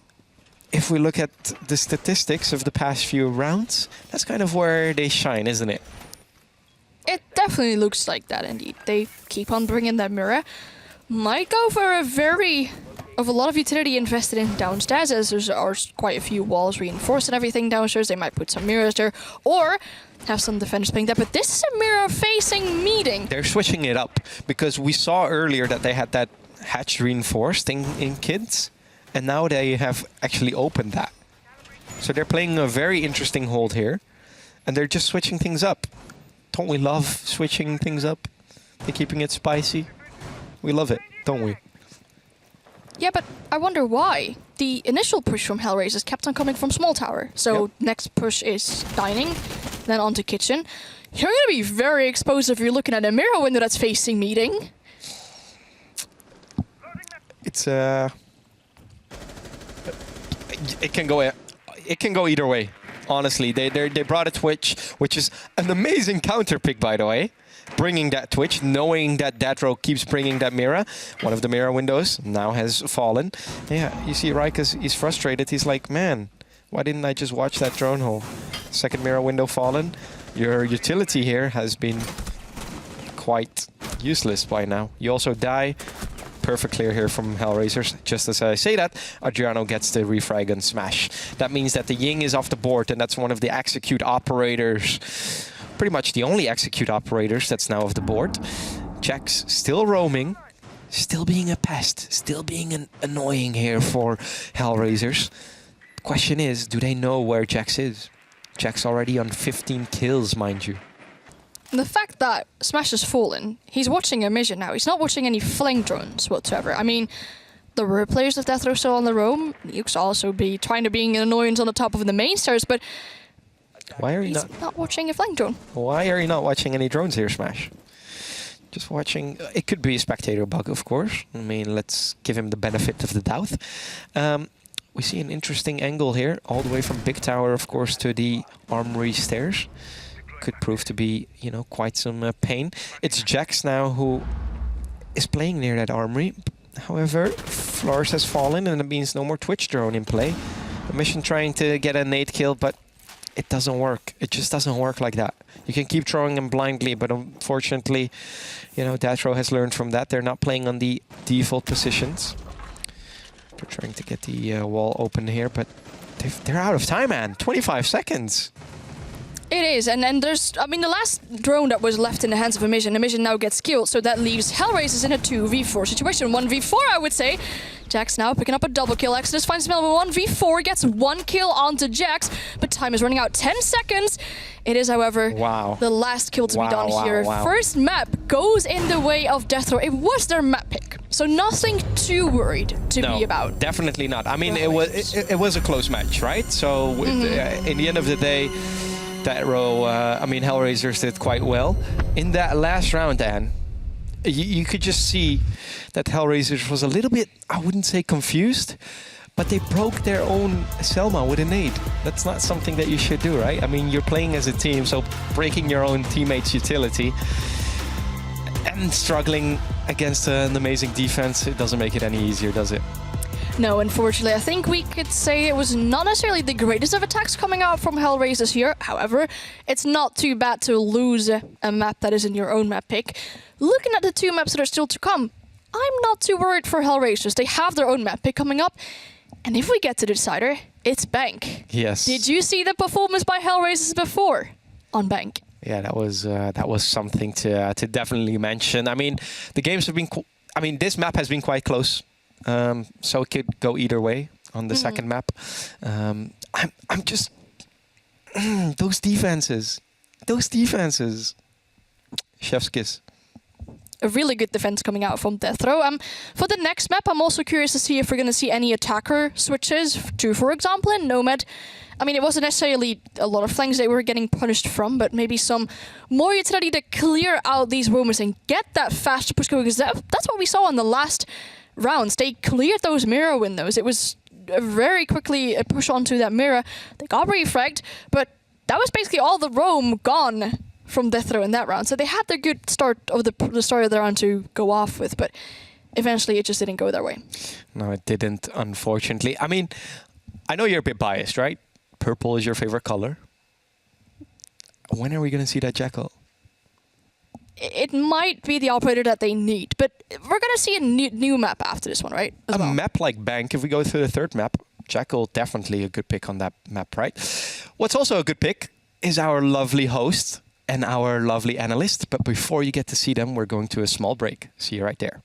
if we look at the statistics of the past few rounds, that's kind of where they shine, isn't it?
It definitely looks like that indeed. They keep on bringing that mirror. Might go for a lot of utility invested in downstairs, as there are quite a few walls reinforced and everything downstairs. They might put some mirrors there, or have some defenders playing that. But this is a mirror facing meeting.
They're switching it up, because we saw earlier that they had that hatch reinforced in Kids. And now they have actually opened that. So they're playing a very interesting hold here. And they're just switching things up. Don't we love switching things up? They're keeping it spicy. We love it, don't we?
Yeah, but I wonder why. The initial push from Hellraisers kept on coming from Small Tower. So next push is Dining, then on to Kitchen. You're going to be very exposed if you're looking at a mirror window that's facing meeting.
It's It can go either way. Honestly, they brought a Twitch, which is an amazing counter pick, by the way. Bringing that Twitch, knowing that Deathrow keeps bringing that mirror. One of the mirror windows now has fallen. Yeah, you see Ryka's, he's frustrated. He's like, man, why didn't I just watch that drone hole? Second mirror window fallen. Your utility here has been quite useless by now. You also die. Perfect clear here from Hellraisers. Just as I say that, Adriano gets the refrag and Smash. That means that the Ying is off the board, and that's one of the execute operators. Pretty much the only execute operators that's now off the board. Jax still roaming, still being a pest, still being annoying here for Hellraisers. The question is, do they know where Jax is? Jax already on 15 kills, mind you.
The fact that Smash has fallen, he's watching a mission now. He's not watching any flame drones whatsoever. I mean, the real players of Deathrow still on the roam. Nukes also be trying to be an annoyance on the top of the main stairs, but
why are you
not watching a flame drone?
Why are you not watching any drones here, Smash? Just watching. It could be a spectator bug, of course. I mean, let's give him the benefit of the doubt. We see an interesting angle here, all the way from Big Tower, of course, to the Armory stairs. Could prove to be, you know, quite some pain. It's Jax now who is playing near that Armory. However, Flores has fallen, and it means no more Twitch drone in play. The mission trying to get a nade kill, but it doesn't work. It just doesn't work like that. You can keep throwing them blindly, but unfortunately, you know, Deathrow has learned from that. They're not playing on the default positions. They're trying to get the wall open here, but they're out of time, man. 25 seconds.
It is, and there's, I mean, the last drone that was left in the hands of Emission now gets killed, so that leaves Hellraisers in a 2v4 situation. 1v4, I would say. Jax now picking up a double kill. Exodus finds himself with 1v4, gets 1 kill onto Jax, but time is running out. 10 seconds. It is, however, the last kill to be done here. First map goes in the way of Deathrow. It was their map pick, so nothing too worried to be about.
Definitely not. I mean, it was a close match, right? So in the end of the day, Deathrow, I mean, Hellraisers did quite well. In that last round, Dan, you could just see that Hellraisers was a little bit, I wouldn't say confused, but they broke their own Selma with a nade. That's not something that you should do, right? I mean, you're playing as a team, so breaking your own teammate's utility and struggling against an amazing defense, it doesn't make it any easier, does it?
No, unfortunately, I think we could say it was not necessarily the greatest of attacks coming out from Hellraisers here. However, it's not too bad to lose a map that isn't your own map pick. Looking at the 2 maps that are still to come, I'm not too worried for Hellraisers. They have their own map pick coming up. And if we get to the decider, it's Bank.
Yes.
Did you see the performance by Hellraisers before on Bank?
Yeah, that was something to definitely mention. I mean, the games have been. This map has been quite close. So it could go either way on the second map. I'm just those defenses, chef's kiss.
A really good defense coming out from Deathrow. For the next map, I'm also curious to see if we're going to see any attacker switches to, for example, in Nomad. I mean, it wasn't necessarily a lot of things they were getting punished from, but maybe some more utility to clear out these rumors and get that fast push going, because that's what we saw in the last rounds. They cleared those mirror windows. It was very quickly a push onto that mirror. They got refragged, but that was basically all the roam gone from Deathrow in that round. So they had their good start of the start of the round to go off with, but eventually it just didn't go their way.
No, it didn't, unfortunately. I mean, I know you're a bit biased, right? Purple is your favorite color. When are we going to see that Jackal?
It might be the operator that they need, but we're going to see a new map after this one, right?
A map like Bank, if we go through the third map, Jackal definitely a good pick on that map, right? What's also a good pick is our lovely host and our lovely analyst. But before you get to see them, we're going to a small break. See you right there.